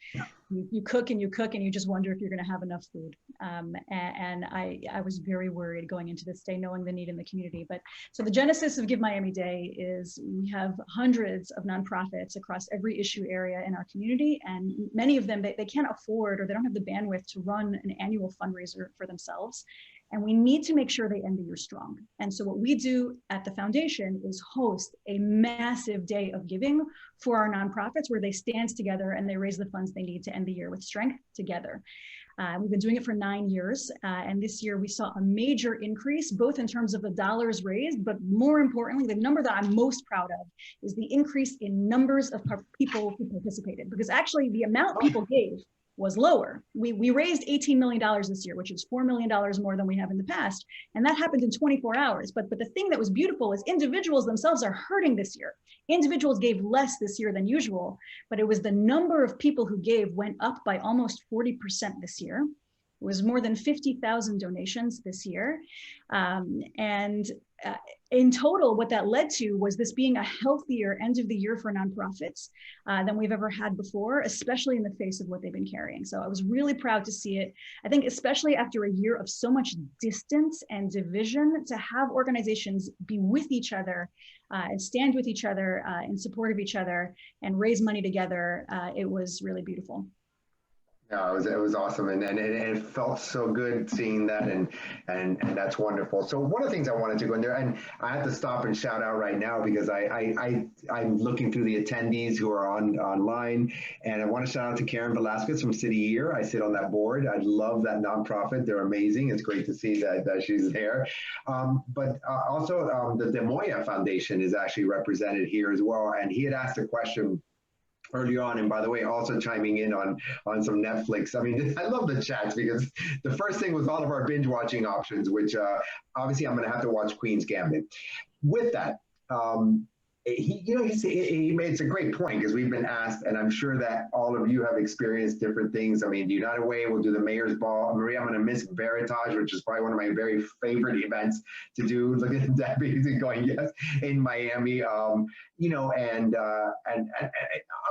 [SPEAKER 7] you cook and you just wonder if you're going to have enough food. And I was very worried going into this day, knowing the need in the community. But so the genesis of Give Miami-Dade is we have hundreds of nonprofits across every issue area in our community. And many of them, they can't afford, or they don't have the bandwidth to run an annual fundraiser for themselves. And we need to make sure they end the year strong. And so what we do at the foundation is host a massive day of giving for our nonprofits where they stand together and they raise the funds they need to end the year with strength together. We've been doing it for 9 years. And this year we saw a major increase, both in terms of the dollars raised, but more importantly, the number that I'm most proud of is the increase in numbers of people who participated, because actually the amount people gave was lower. We raised $18 million this year, which is $4 million more than we have in the past. And that happened in 24 hours. But the thing that was beautiful is individuals themselves are hurting this year. Individuals gave less this year than usual, but it was the number of people who gave went up by almost 40% this year. It was more than 50,000 donations this year. In total, what that led to was this being a healthier end of the year for nonprofits than we've ever had before, especially in the face of what they've been carrying. So I was really proud to see it. I think especially after a year of so much distance and division, to have organizations be with each other and stand with each other in support of each other and raise money together, it was really beautiful.
[SPEAKER 2] No, it was awesome, and it felt so good seeing that, and that's wonderful. So one of the things I wanted to go in there, and I have to stop and shout out right now because I'm looking through the attendees who are online, and I want to shout out to Karen Velasquez from City Year. I sit on that board. I love that nonprofit. They're amazing. It's great to see that she's there. But also the De Moya Foundation is actually represented here as well, and he had asked a question early on, and by the way, also chiming in on some Netflix. I mean, I love the chats because the first thing was all of our binge watching options, which obviously I'm going to have to watch Queen's Gambit. With that, he made a great point because we've been asked, and I'm sure that all of you have experienced different things. I mean, the United Way will do the Mayor's Ball. Maria, I'm going to miss Veritage, which is probably one of my very favorite events to do. Look at Debbie going, yes, in Miami. And a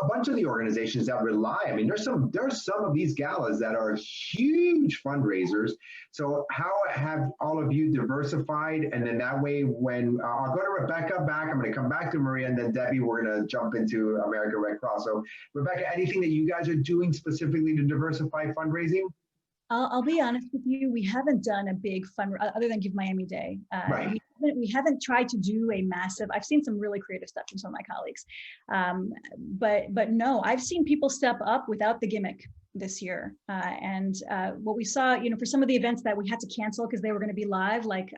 [SPEAKER 2] bunch of the organizations that rely. I mean, there's some of these galas that are huge fundraisers. So how have all of you diversified? And then that way, when I'll go to Rebecca back, I'm going to come back to Maria, and then Debbie, we're going to jump into American Red Cross. So Rebecca, anything that you guys are doing specifically to diversify fundraising?
[SPEAKER 7] I'll be honest with you, we haven't done a big other than Give Miami-Dade.
[SPEAKER 2] Right.
[SPEAKER 7] We haven't tried to do a massive, I've seen some really creative stuff from some of my colleagues. But no, I've seen people step up without the gimmick this year. What we saw, for some of the events that we had to cancel because they were going to be live, like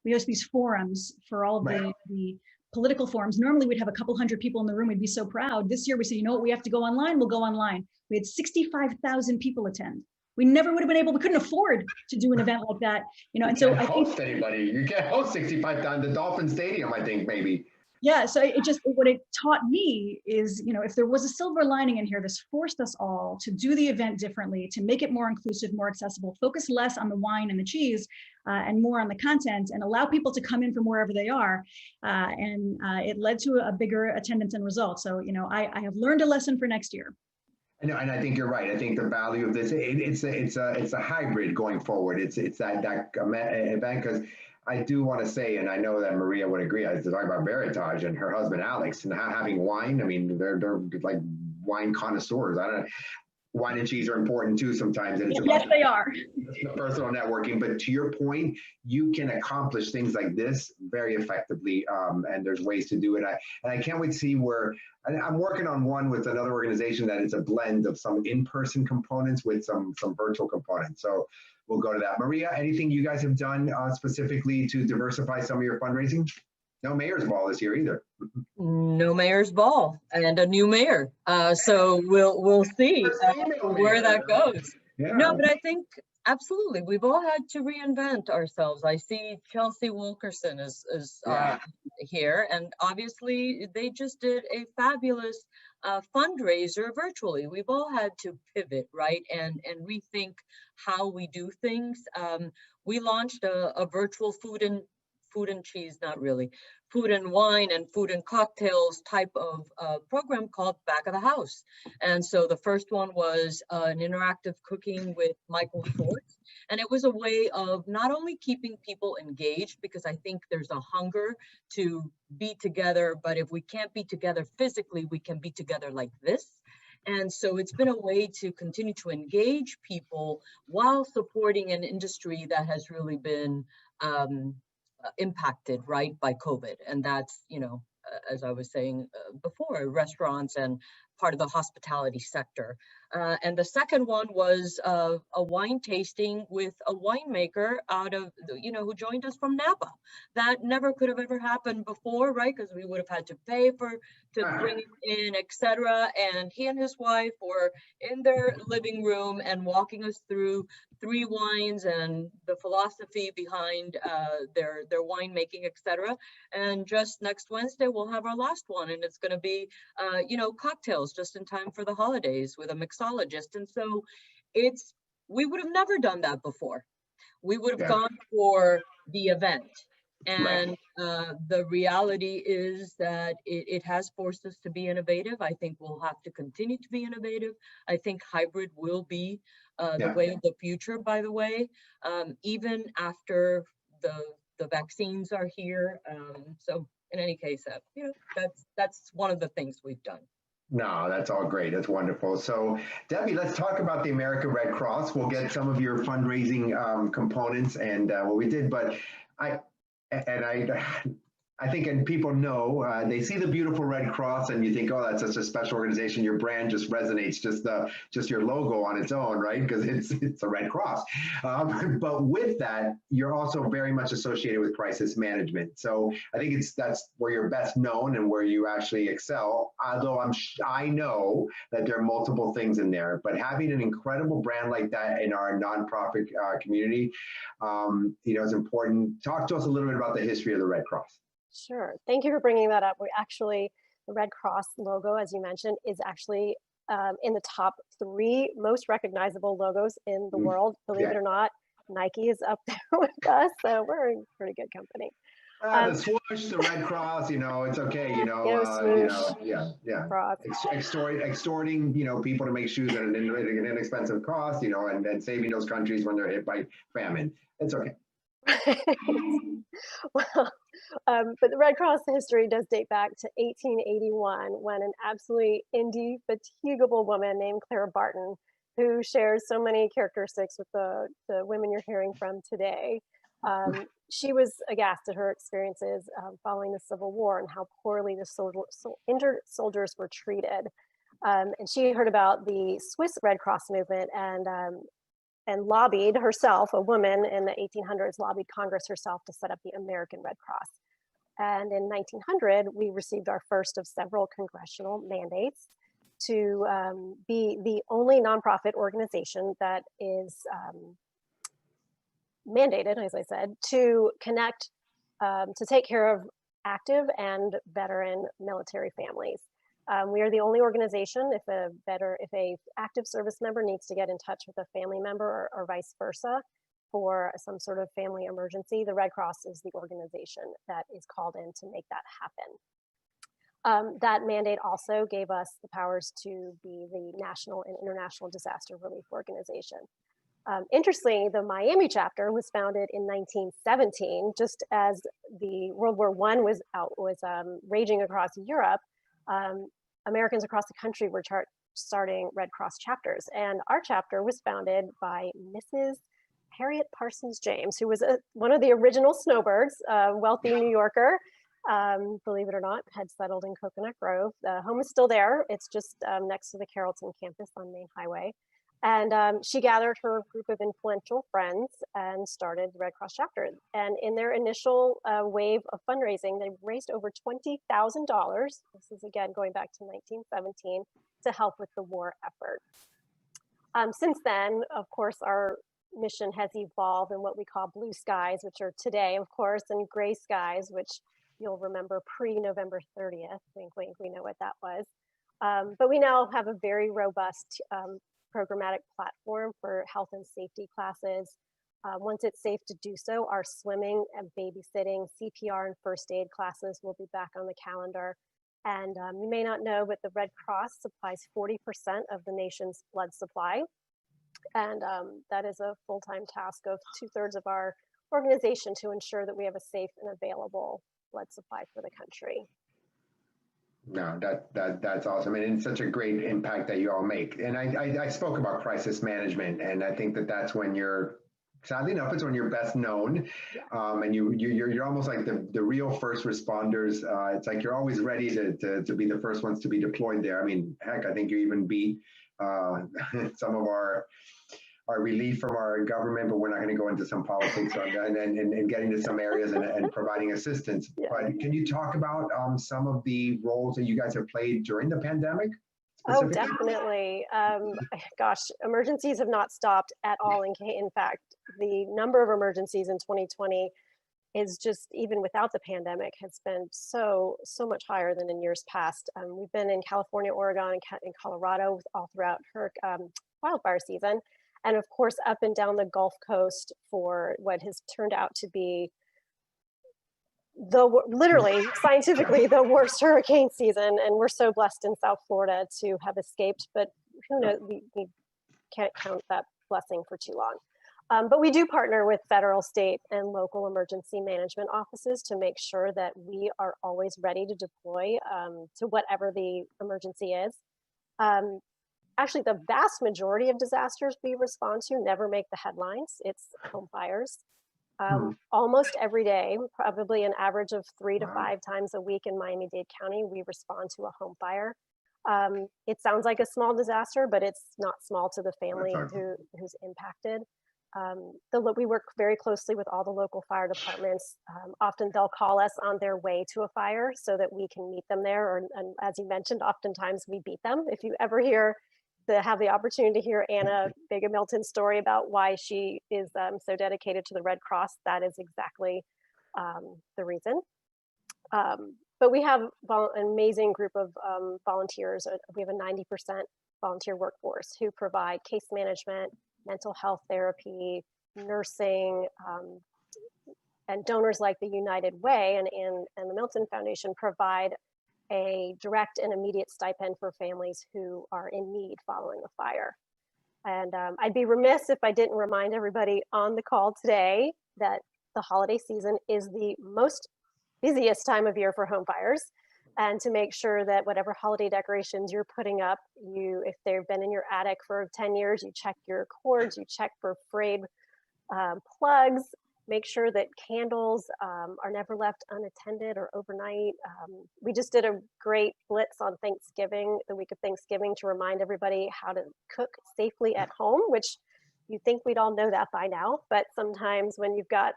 [SPEAKER 7] we host these forums for all of the political forums. Normally we'd have a couple hundred people in the room. We'd be so proud. This year we said, you know what, we have to go online. We'll go online. We had 65,000 people attend. We never would have been able, we couldn't afford to do an event like that, and so I think
[SPEAKER 2] anybody. You can't host 65,000, the Dolphin Stadium, I think, maybe.
[SPEAKER 7] Yeah, so what it taught me is, if there was a silver lining in here, this forced us all to do the event differently, to make it more inclusive, more accessible, focus less on the wine and the cheese and more on the content, and allow people to come in from wherever they are. It led to a bigger attendance and results. So, I have learned a lesson for next year.
[SPEAKER 2] And I think you're right. I think the value of this, it's a hybrid going forward. It's that event, because I do want to say, and I know that Maria would agree, I was talking about Veritage and her husband Alex and having wine. I mean, they're like wine connoisseurs. I don't know. Wine and cheese are important too sometimes. And it's
[SPEAKER 7] yes, they are.
[SPEAKER 2] Personal networking. But to your point, you can accomplish things like this very effectively, and there's ways to do it. And I can't wait to see where. I'm working on one with another organization that is a blend of some in-person components with some virtual components. So we'll go to that. Maria, anything you guys have done specifically to diversify some of your fundraising? No Mayor's Ball this year either.
[SPEAKER 5] No Mayor's Ball and a new mayor. So we'll see where that goes.
[SPEAKER 2] Yeah.
[SPEAKER 5] No, but I think absolutely we've all had to reinvent ourselves. I see Chelsea Wilkerson is here, and obviously they just did a fabulous fundraiser virtually. We've all had to pivot, right, and rethink how we do things. We launched a virtual food and cheese, not really, food and wine and food and cocktails type of program called Back of the House. And so the first one was an interactive cooking with Michael Schwartz. And it was a way of not only keeping people engaged, because I think there's a hunger to be together, but if we can't be together physically, we can be together like this. And so it's been a way to continue to engage people while supporting an industry that has really been impacted, right, by COVID. And that's, as I was saying before, restaurants and part of the hospitality sector. And the second one was a wine tasting with a winemaker out of, who joined us from Napa. That never could have ever happened before, right? Because we would have had to pay to bring him in, etc. And he and his wife were in their living room and walking us through 3 wines and the philosophy behind their winemaking, etc. And just next Wednesday, we'll have our last one, and it's going to be, cocktails just in time for the holidays with a mixologist. And so it's we would have never done that before. We would have
[SPEAKER 2] Yeah.
[SPEAKER 5] gone for the event.
[SPEAKER 2] Right.
[SPEAKER 5] And the reality is that it has forced us to be innovative. I think we'll have to continue to be innovative. I think hybrid will be the
[SPEAKER 2] Yeah.
[SPEAKER 5] way of the future, by the way, even after the vaccines are here. So in any case, you know, that's one of the things we've done.
[SPEAKER 2] No, that's all great. That's wonderful. So, Debbie, let's talk about the American Red Cross. We'll get some of your fundraising components and what we did. But I think, and people know, they see the beautiful Red Cross and you think, oh, that's such a special organization. Your brand just resonates, just your logo on its own, right? Because it's a Red Cross. But with that, you're also very much associated with crisis management. So I think that's where you're best known and where you actually excel. Although I know that there are multiple things in there, but having an incredible brand like that in our nonprofit community, you know, is important. Talk to us a little bit about the history of the Red Cross.
[SPEAKER 6] Sure. Thank you for bringing that up. We actually, the Red Cross logo, as you mentioned, is actually in the top 3 most recognizable logos in the world. Believe it or not, Nike is up there with us, so we're in pretty good company.
[SPEAKER 2] The swoosh, the Red Cross, you know, it's okay, you know, extorting, you know, people to make shoes at an inexpensive cost, you know, and saving those countries when they're hit by famine. It's okay.
[SPEAKER 6] Well, but the Red Cross history does date back to 1881 when an absolutely indefatigable woman named Clara Barton, who shares so many characteristics with the women you're hearing from today, she was aghast at her experiences following the Civil War and how poorly the injured soldiers were treated. And she heard about the Swiss Red Cross movement and lobbied herself, a woman in the 1800s, lobbied Congress herself to set up the American Red Cross. And in 1900, we received our first of several congressional mandates to be the only nonprofit organization that is mandated, as I said, to connect, to take care of active and veteran military families. We are the only organization, if a active service member needs to get in touch with a family member or vice versa for some sort of family emergency, the Red Cross is the organization that is called in to make that happen. That mandate also gave us the powers to be the national and international disaster relief organization. Interestingly, the Miami chapter was founded in 1917, just as the World War I was raging across Europe. Americans across the country were starting Red Cross chapters, and our chapter was founded by Mrs. Harriet Parsons James, who was one of the original snowbirds, a wealthy New Yorker, believe it or not, had settled in Coconut Grove. The home is still there. It's just next to the Carrollton campus on Main Highway. And she gathered her group of influential friends and started the Red Cross chapter. And in their initial wave of fundraising, they raised over $20,000. This is again going back to 1917 to help with the war effort. Since then, of course, our mission has evolved in what we call blue skies, which are today, of course, and gray skies, which you'll remember pre-November 30th. Wink, wink, we know what that was. But we now have a very robust programmatic platform for health and safety classes. Once it's safe to do so, our swimming and babysitting, CPR and first aid classes will be back on the calendar. And you may not know, but the Red Cross supplies 40% of the nation's blood supply. And that is a full-time task of 2/3 of our organization to ensure that we have a safe and available blood supply for the country.
[SPEAKER 2] No, that's awesome. And it's such a great impact that you all make. And I spoke about crisis management, and I think that's when sadly enough, it's when you're best known. And you're almost like the real first responders. It's like you're always ready to be the first ones to be deployed there. I mean, heck, I think you even beat some of our relief from our government, but we're not going to go into some politics and getting to some areas and providing assistance. Yeah. But can you talk about some of the roles that you guys have played during the pandemic?
[SPEAKER 6] Oh, definitely. Gosh, emergencies have not stopped at all. In fact, the number of emergencies in 2020 is just, even without the pandemic, has been so much higher than in years past. We've been in California, Oregon, and Colorado all throughout wildfire season. and of course up and down the Gulf Coast for what has turned out to be literally scientifically the worst hurricane season. And we're so blessed in South Florida to have escaped, but who knows, we can't count that blessing for too long. But we do partner with federal, state, and local emergency management offices to make sure that we are always ready to deploy to whatever the emergency is. Actually, the vast majority of disasters we respond to never make the headlines. It's home fires. Almost every day, probably an average of 3 to 5 times a week in Miami-Dade County, we respond to a home fire. It sounds like a small disaster, but it's not small to the family who's impacted. We work very closely with all the local fire departments. Often they'll call us on their way to a fire so that we can meet them there. And as you mentioned, oftentimes we beat them. If you ever have the opportunity to hear Anna Vega Milton's story about why she is so dedicated to the Red Cross, that is exactly the reason. But we have an amazing group of volunteers. We have a 90% volunteer workforce who provide case management, mental health therapy, nursing, and donors like the United Way and the Milton Foundation provide a direct and immediate stipend for families who are in need following a fire. And I'd be remiss if I didn't remind everybody on the call today that the holiday season is the most busiest time of year for home fires. And to make sure that whatever holiday decorations you're putting up, if they've been in your attic for 10 years, you check your cords, you check for frayed plugs, make sure that candles are never left unattended or overnight. We just did a great blitz on Thanksgiving, the week of Thanksgiving, to remind everybody how to cook safely at home, which you'd think we'd all know that by now, but sometimes when you've got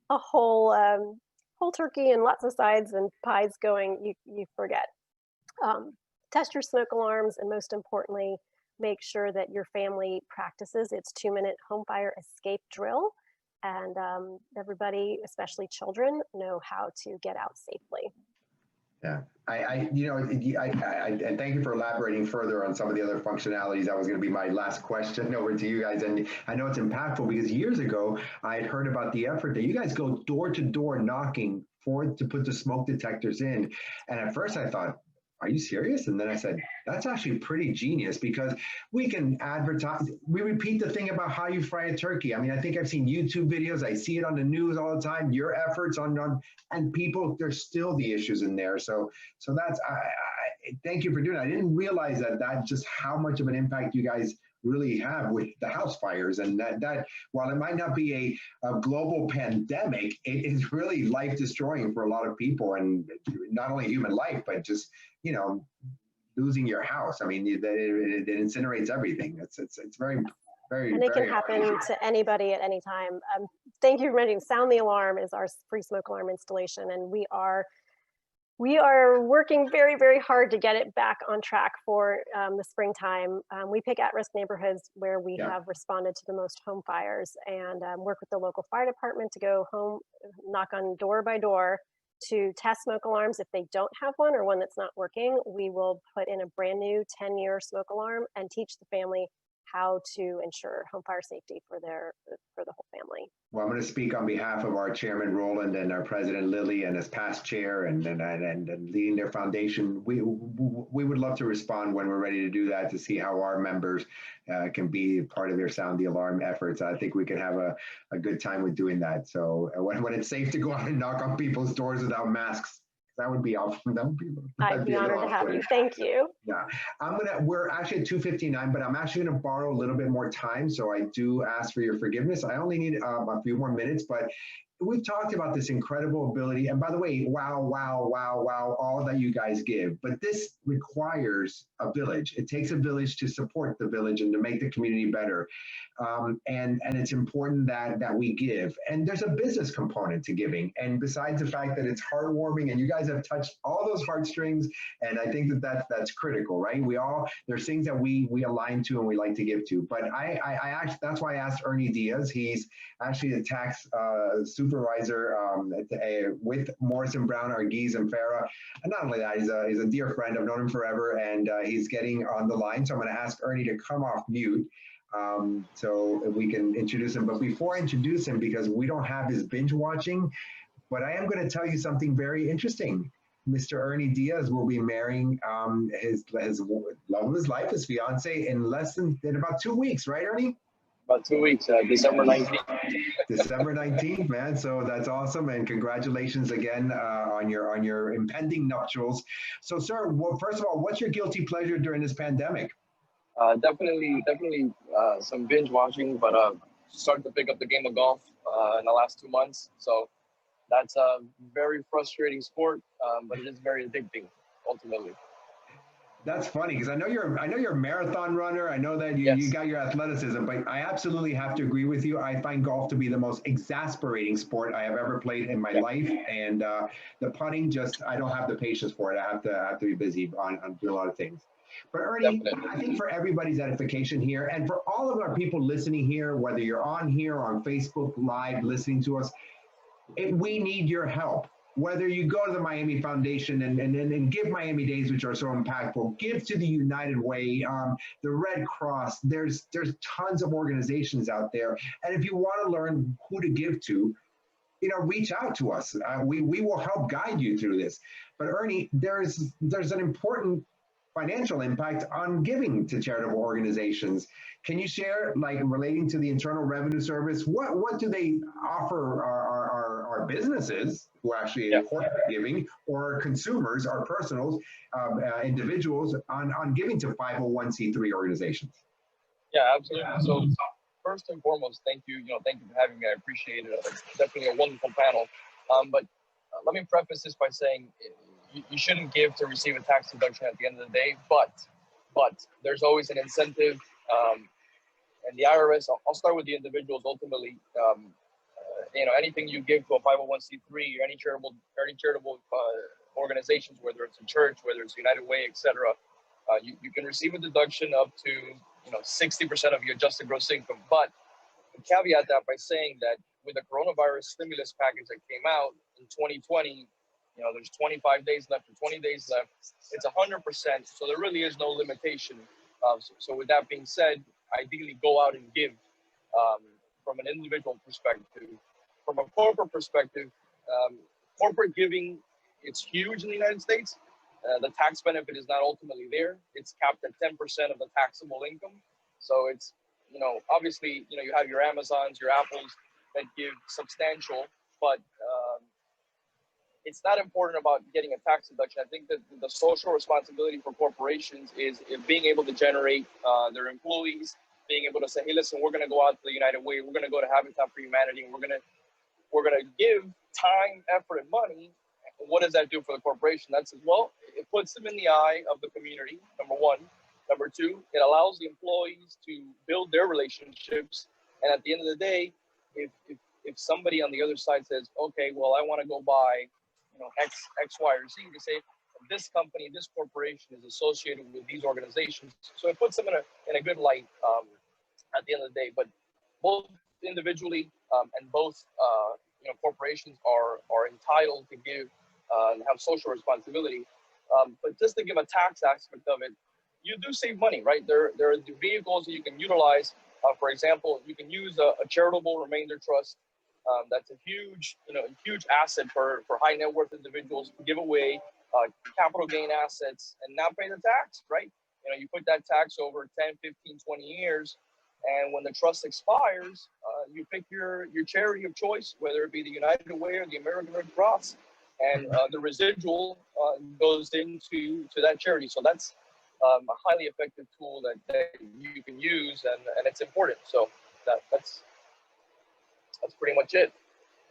[SPEAKER 6] a whole turkey and lots of sides and pies going, you forget. Test your smoke alarms, and most importantly, make sure that your family practices its 2-minute home fire escape drill, and everybody, especially children, know how to get out safely.
[SPEAKER 2] Yeah, I thank you for elaborating further on some of the other functionalities. That was going to be my last question over to you guys. And I know it's impactful because years ago, I had heard about the effort that you guys go door to door knocking to put the smoke detectors in. And at first I thought, are you serious? And then I said, that's actually pretty genius, because we can advertise. We repeat the thing about how you fry a turkey. I mean, I think I've seen YouTube videos. I see it on the news all the time. Your efforts and people, there's still the issues in there. So that's, thank you for doing it. I didn't realize that just how much of an impact you guys really have with the house fires, and that while it might not be a global pandemic, it is really life destroying for a lot of people, and not only human life, but just, losing your house. I mean, it incinerates everything. It's very, very,
[SPEAKER 6] and it can happen to anybody at any time. Thank you for mentioning Sound the Alarm is our free smoke alarm installation, and we are working very, very hard to get it back on track for the springtime. We pick at-risk neighborhoods where we have responded to the most home fires, and work with the local fire department to go home, knock on door by door to test smoke alarms. If they don't have one or one that's not working, we will put in a brand new 10-year smoke alarm and teach the family how to ensure home fire safety for the whole family.
[SPEAKER 2] Well, I'm going to speak on behalf of our chairman, Roland, and our president, Lily, and as past chair and leading their foundation. We would love to respond when we're ready to do that, to see how our members can be part of their Sound the Alarm efforts. I think we could have a good time with doing that. So when it's safe to go out and knock on people's doors without masks, that would be awesome.
[SPEAKER 6] I'd be honored to have you. Thank you.
[SPEAKER 2] Yeah, we're actually at 2:59, but I'm actually going to borrow a little bit more time. So I do ask for your forgiveness. I only need a few more minutes, but we've talked about this incredible ability. And by the way, wow, all that you guys give. But this requires a village. It takes a village to support the village and to make the community better. And it's important that we give. And there's a business component to giving. And besides the fact that it's heartwarming, and you guys have touched all those heartstrings, and I think that's critical, right? There's things that we align to and we like to give to. But I actually, that's why I asked Ernie Diaz. He's actually the tax supervisor with Morrison Brown, Argies, and Farah. And not only that, he's a dear friend. I've known him forever, and he's getting on the line. So I'm going to ask Ernie to come off mute. so we can introduce him. But before I introduce him, because we don't have his binge watching, but I am going to tell you something very interesting. Mr. Ernie Diaz will be marrying his love of his life, his fiance, in about 2 weeks, right, Ernie?
[SPEAKER 8] About 2 weeks, December 19th.
[SPEAKER 2] December 19th, man. So that's awesome, and congratulations again on your impending nuptials. So, sir, well, first of all, what's your guilty pleasure during this pandemic?
[SPEAKER 8] Definitely some binge watching, but started to pick up the game of golf in the last 2 months. So that's a very frustrating sport, but it is very addicting ultimately.
[SPEAKER 2] That's funny because I know you're a marathon runner. I know that you got your athleticism, but I absolutely have to agree with you. I find golf to be the most exasperating sport I have ever played in my life, and the putting, I don't have the patience for it. I have to be busy on doing a lot of things. But Ernie, definitely. I think for everybody's edification here, and for all of our people listening here, whether you're on here or on Facebook Live listening to us, we need your help. Whether you go to the Miami Foundation and give Miami-Dades, which are so impactful, give to the United Way, the Red Cross, there's tons of organizations out there. And if you want to learn who to give to, reach out to us. We will help guide you through this. But Ernie, there's an important financial impact on giving to charitable organizations. Can you share, like, relating to the Internal Revenue Service, what do they offer our businesses who actually corporate giving, or consumers, our personals, individuals on giving to 501c3 organizations?
[SPEAKER 8] Yeah, absolutely. So first and foremost, thank you. Thank you for having me. I appreciate it. It's definitely a wonderful panel. But let me preface this by saying you shouldn't give to receive a tax deduction at the end of the day, but there's always an incentive. And the IRS, I'll start with the individuals ultimately. Anything you give to a 501c3 or any charitable organizations, whether it's a church, whether it's United Way, etc., you can receive a deduction up to 60% of your adjusted gross income. But caveat that by saying that with the coronavirus stimulus package that came out in 2020, there's 25 days left or 20 days left. It's 100%. So there really is no limitation. So with that being said, ideally go out and give from an individual perspective. From a corporate perspective, corporate giving, it's huge in the United States. The tax benefit is not ultimately there. It's capped at 10% of the taxable income. So it's, obviously, you have your Amazons, your Apples that give substantial, but it's not important about getting a tax deduction. I think that the social responsibility for corporations is being able to generate their employees, being able to say, hey, listen, we're going to go out to the United Way. We're going to go to Habitat for Humanity. And we're going to give time, effort, and money. And what does that do for the corporation? That's, well, it puts them in the eye of the community, number one. Number two, it allows the employees to build their relationships. And at the end of the day, if somebody on the other side says, okay, well, I want to go buy X, Y, or Z, to say this company, this corporation is associated with these organizations. So it puts them in a good light at the end of the day. But both individually and both corporations are entitled to give and have social responsibility. But just to give a tax aspect of it, you do save money, right? There are the vehicles that you can utilize. For example, you can use a charitable remainder trust. That's a huge asset for high net worth individuals to give away capital gain assets and not pay the tax, right? You put that tax over 10, 15, 20 years, and when the trust expires, you pick your charity of choice, whether it be the United Way or the American Red Cross, and the residual goes into that charity. So that's a highly effective tool that you can use, and it's important. So that's pretty much it.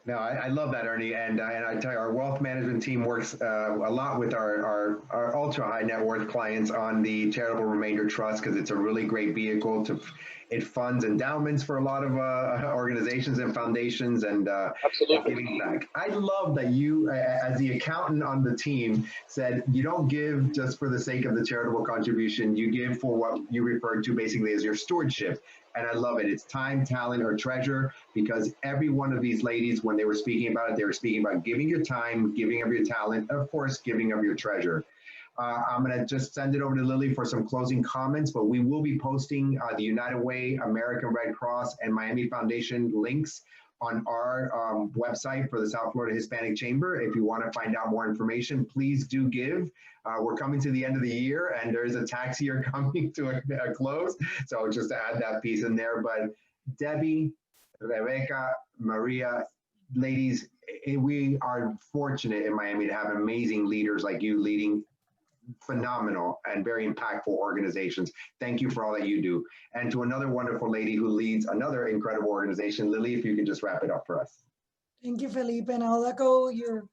[SPEAKER 2] No, I love that, Ernie, and I tell you, our wealth management team works a lot with our ultra high net worth clients on the Charitable Remainder Trust, because it's a really great vehicle it funds endowments for a lot of organizations and foundations, and giving back. I love that you, as the accountant on the team, said you don't give just for the sake of the charitable contribution. You give for what you referred to basically as your stewardship. And I love it. It's time, talent, or treasure, because every one of these ladies, when they were speaking about it, they were speaking about giving your time, giving of your talent, and of course, giving of your treasure. I'm going to just send it over to Lily for some closing comments, but we will be posting the United Way, American Red Cross, and Miami Foundation links on our website for the South Florida Hispanic Chamber. If you want to find out more information, please do give. We're coming to the end of the year and there's a tax year coming to a close. So just to add that piece in there, but Debbie, Rebecca, Maria, ladies, we are fortunate in Miami to have amazing leaders like you leading phenomenal and very impactful organizations. Thank you for all that you do. And to another wonderful lady who leads another incredible organization, Lily, if you can just wrap it up for us.
[SPEAKER 3] Thank you, Felipe. And I'll echo your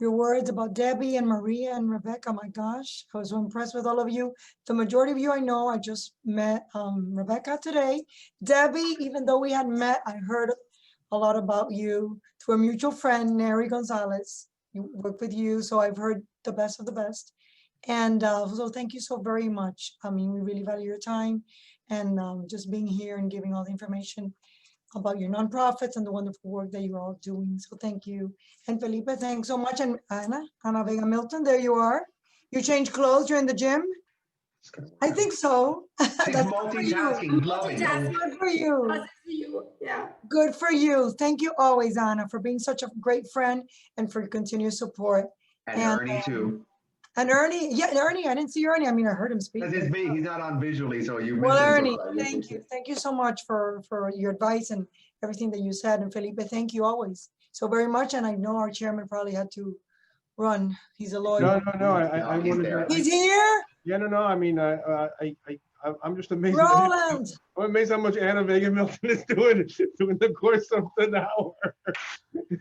[SPEAKER 3] words about Debbie and Maria and Rebecca. My gosh, I was so impressed with all of you. The majority of you I know. I just met Rebecca today. Debbie, even though we hadn't met, I heard a lot about you through a mutual friend, Neri Gonzalez. You work with you, so I've heard the best of the best. And so thank you so very much. I mean, we really value your time and just being here and giving all the information about your nonprofits and the wonderful work that you're all doing. So thank you. And Felipe, thanks so much. And Ana Vega Milton, there you are. You changed clothes, you're in the gym? I think so.
[SPEAKER 2] She's multitasking, love it.
[SPEAKER 3] Good for you.
[SPEAKER 4] Yeah.
[SPEAKER 3] Good for you. Thank you always, Ana, for being such a great friend and for your continued support.
[SPEAKER 2] And Ernie too.
[SPEAKER 3] And Ernie, yeah, Ernie, I didn't see Ernie. I mean, I heard him speak.
[SPEAKER 2] Because it's me, he's not on visually, so you
[SPEAKER 3] Well, Ernie,
[SPEAKER 2] so
[SPEAKER 3] thank you. Thank you so much for your advice and everything that you said. And Felipe, thank you always so very much. And I know our chairman probably had to run. He's a lawyer.
[SPEAKER 1] No. I
[SPEAKER 2] he's
[SPEAKER 1] wanted
[SPEAKER 2] there.
[SPEAKER 1] to-
[SPEAKER 3] He's here?
[SPEAKER 1] Yeah, no. I mean, I'm just amazed.
[SPEAKER 3] Roland.
[SPEAKER 1] I'm amazed how much Ana Vega Milton is doing the course of an hour.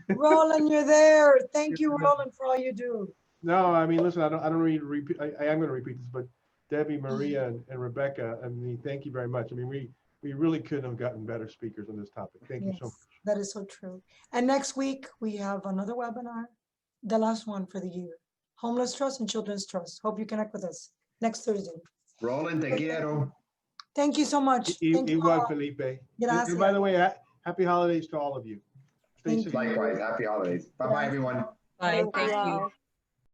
[SPEAKER 3] Roland, you're there. Thank you, Roland, for all you do.
[SPEAKER 1] No, I mean, listen, I don't really repeat. I am going to repeat this, but Debbie, Maria, and Rebecca, I mean, thank you very much. I mean, we really couldn't have gotten better speakers on this topic. Thank you so much.
[SPEAKER 3] That is so true. And next week, we have another webinar, the last one for the year. Homeless Trust and Children's Trust. Hope you connect with us next Thursday.
[SPEAKER 2] Roland, te quiero.
[SPEAKER 3] Thank you so much. Thank you
[SPEAKER 1] Igual,
[SPEAKER 3] all.
[SPEAKER 1] Felipe.
[SPEAKER 3] Gracias.
[SPEAKER 1] And by the way, happy holidays to all of you. Stay
[SPEAKER 3] Thank
[SPEAKER 1] safe.
[SPEAKER 3] you.
[SPEAKER 2] Likewise, happy holidays. Bye-bye, everyone.
[SPEAKER 5] Bye,
[SPEAKER 6] Thank
[SPEAKER 5] thank you.
[SPEAKER 6] you.